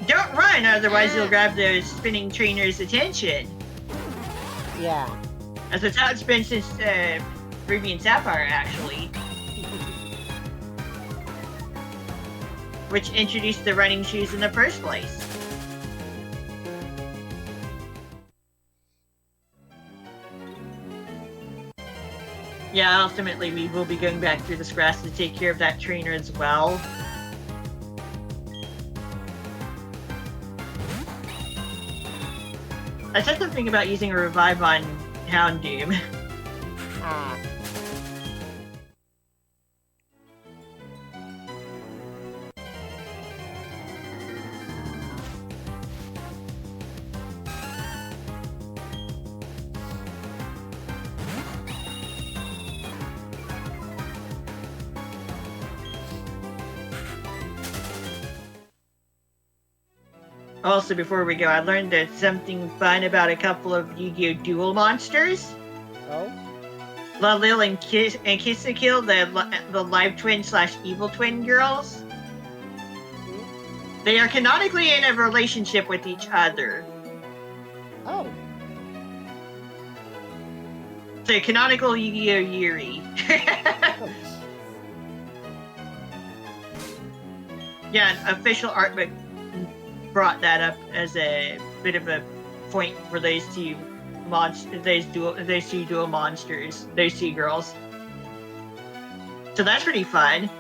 Don't run, otherwise you'll grab the spinning trainer's attention. Yeah. That's how it's been since Ruby and Sapphire, actually. Which introduced the running shoes in the first place. Yeah, ultimately we will be going back through this grass to take care of that trainer as well. I said something about using a revive on Houndoom. Ah. Also, before we go, I learned that something fun about a couple of Yu-Gi-Oh! Duel monsters. Oh? Lalil and Kiss-a-Kill, the live twin / evil twin girls. Hmm? They are canonically in a relationship with each other. Oh. So, canonical Yu-Gi-Oh! Yuri. Oh. Yeah, an official art book brought that up as a bit of a point for those two dual monsters, those two girls. So that's pretty fun.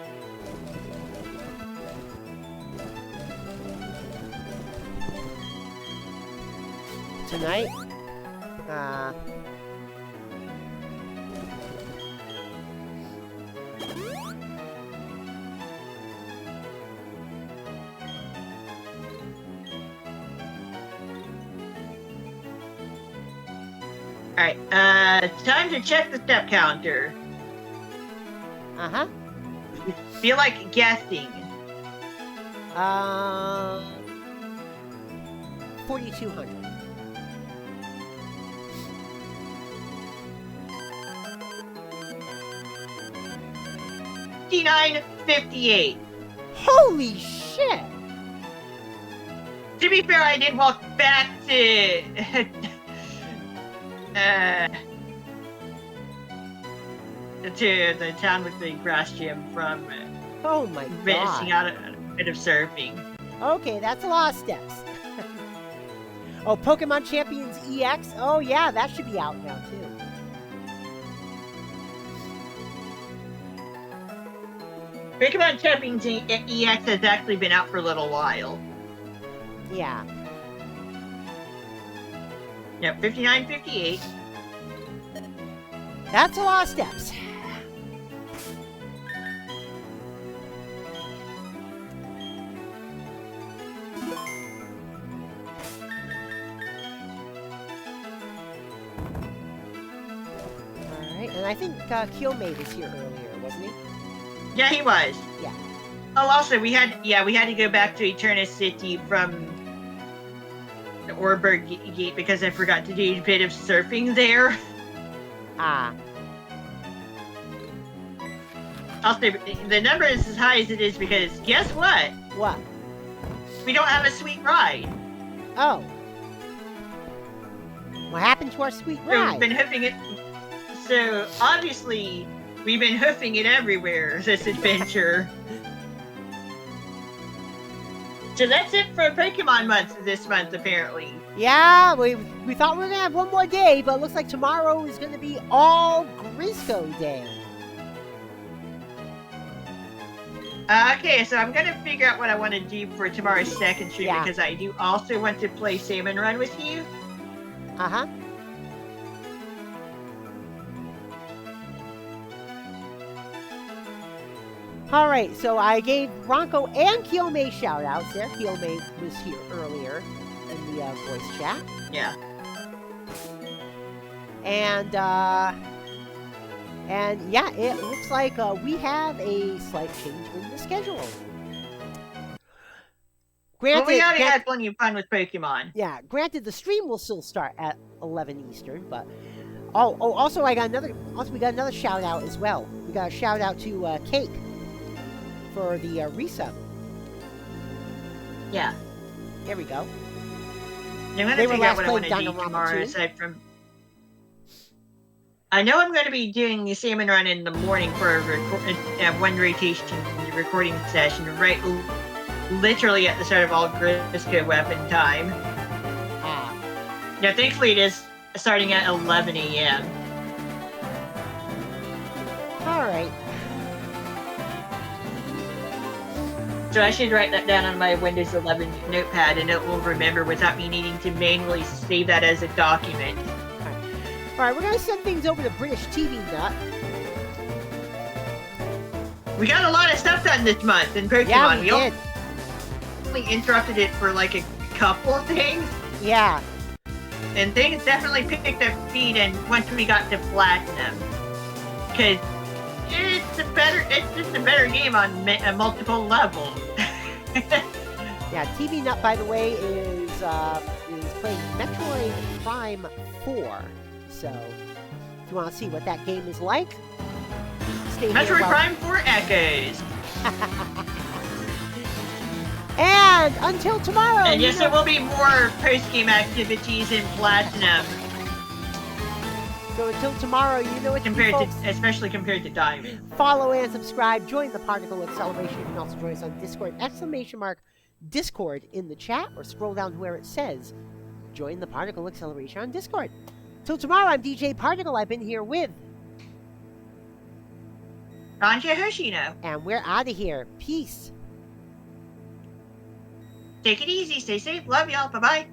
Tonight? Alright, time to check the step counter. Uh-huh. Feel like guessing. 4,200. $59.58. Holy shit! To be fair, I did walk back to to the town with the grass gym from Oh my finishing god. out a bit of surfing. Okay, that's a lot of steps. Oh, Pokemon Champions EX? Oh yeah, that should be out now too. Pokemon Champions EX has actually been out for a little while. Yeah. Yep, 59, 58. That's a lot of steps. Alright, and I think Kiyomade was here earlier, wasn't he? Yeah, he was. Yeah. Oh, also, we had to go back to Eterna City from the Orberg Gate because I forgot to do a bit of surfing there. Ah. Also, the number is as high as it is because guess what? What? We don't have a sweet ride. Oh. What happened to our sweet So ride? we've been hoofing it. So obviously, we've been hoofing it everywhere this adventure. So that's it for Pokemon month this month, apparently. Yeah, we thought we were going to have one more day, but it looks like tomorrow is going to be all Grisco Day. Okay, so I'm going to figure out what I want to do for tomorrow's second stream because I do also want to play Salmon Run with you. Uh-huh. Alright, so I gave Ranko and Kiyomade shout-outs there. Kiyomade was here earlier in the voice chat. Yeah. And yeah, it looks like we have a slight change in the schedule. Granted, Well, we already had plenty of fun with Pokemon. Yeah, granted, the stream will still start at 11 Eastern, but also we got another shout out as well. We got a shout out to Cake for the resub. Yeah. There we go. I'm going to figure out what I want to do tomorrow aside from. I know I'm going to be doing the Salmon Run in the morning for one rotation recording session, right? Literally at the start of all Grisco weapon time. Yeah, thankfully it is starting at 11 a.m. Alright. So I should write that down on my Windows 11 notepad and it will remember without me needing to manually save that as a document. Alright, we're going to send things over to British TV Nut. We got a lot of stuff done this month in Pokemon. Yeah, we did. Only interrupted it for like a couple of things. Yeah. And things definitely picked up speed and once we got to Platinum. Because it's just a better game on multiple levels. Yeah, TV Nut, by the way, is playing Metroid Prime 4. So, if you want to see what that game is like, stay here. Metroid Prime 4 Echoes. And until tomorrow. And yes, there will be more post-game activities in Platinum. So until tomorrow, you know what especially compared to Diamond. Follow and subscribe. Join the Particle Acceleration. You can also join us on Discord. !Discord in the chat, or scroll down to where it says join the Particle Acceleration on Discord. Till tomorrow, I'm DJ Particle. I've been here with RankoHoshino. And we're out of here. Peace. Take it easy. Stay safe. Love y'all. Bye-bye.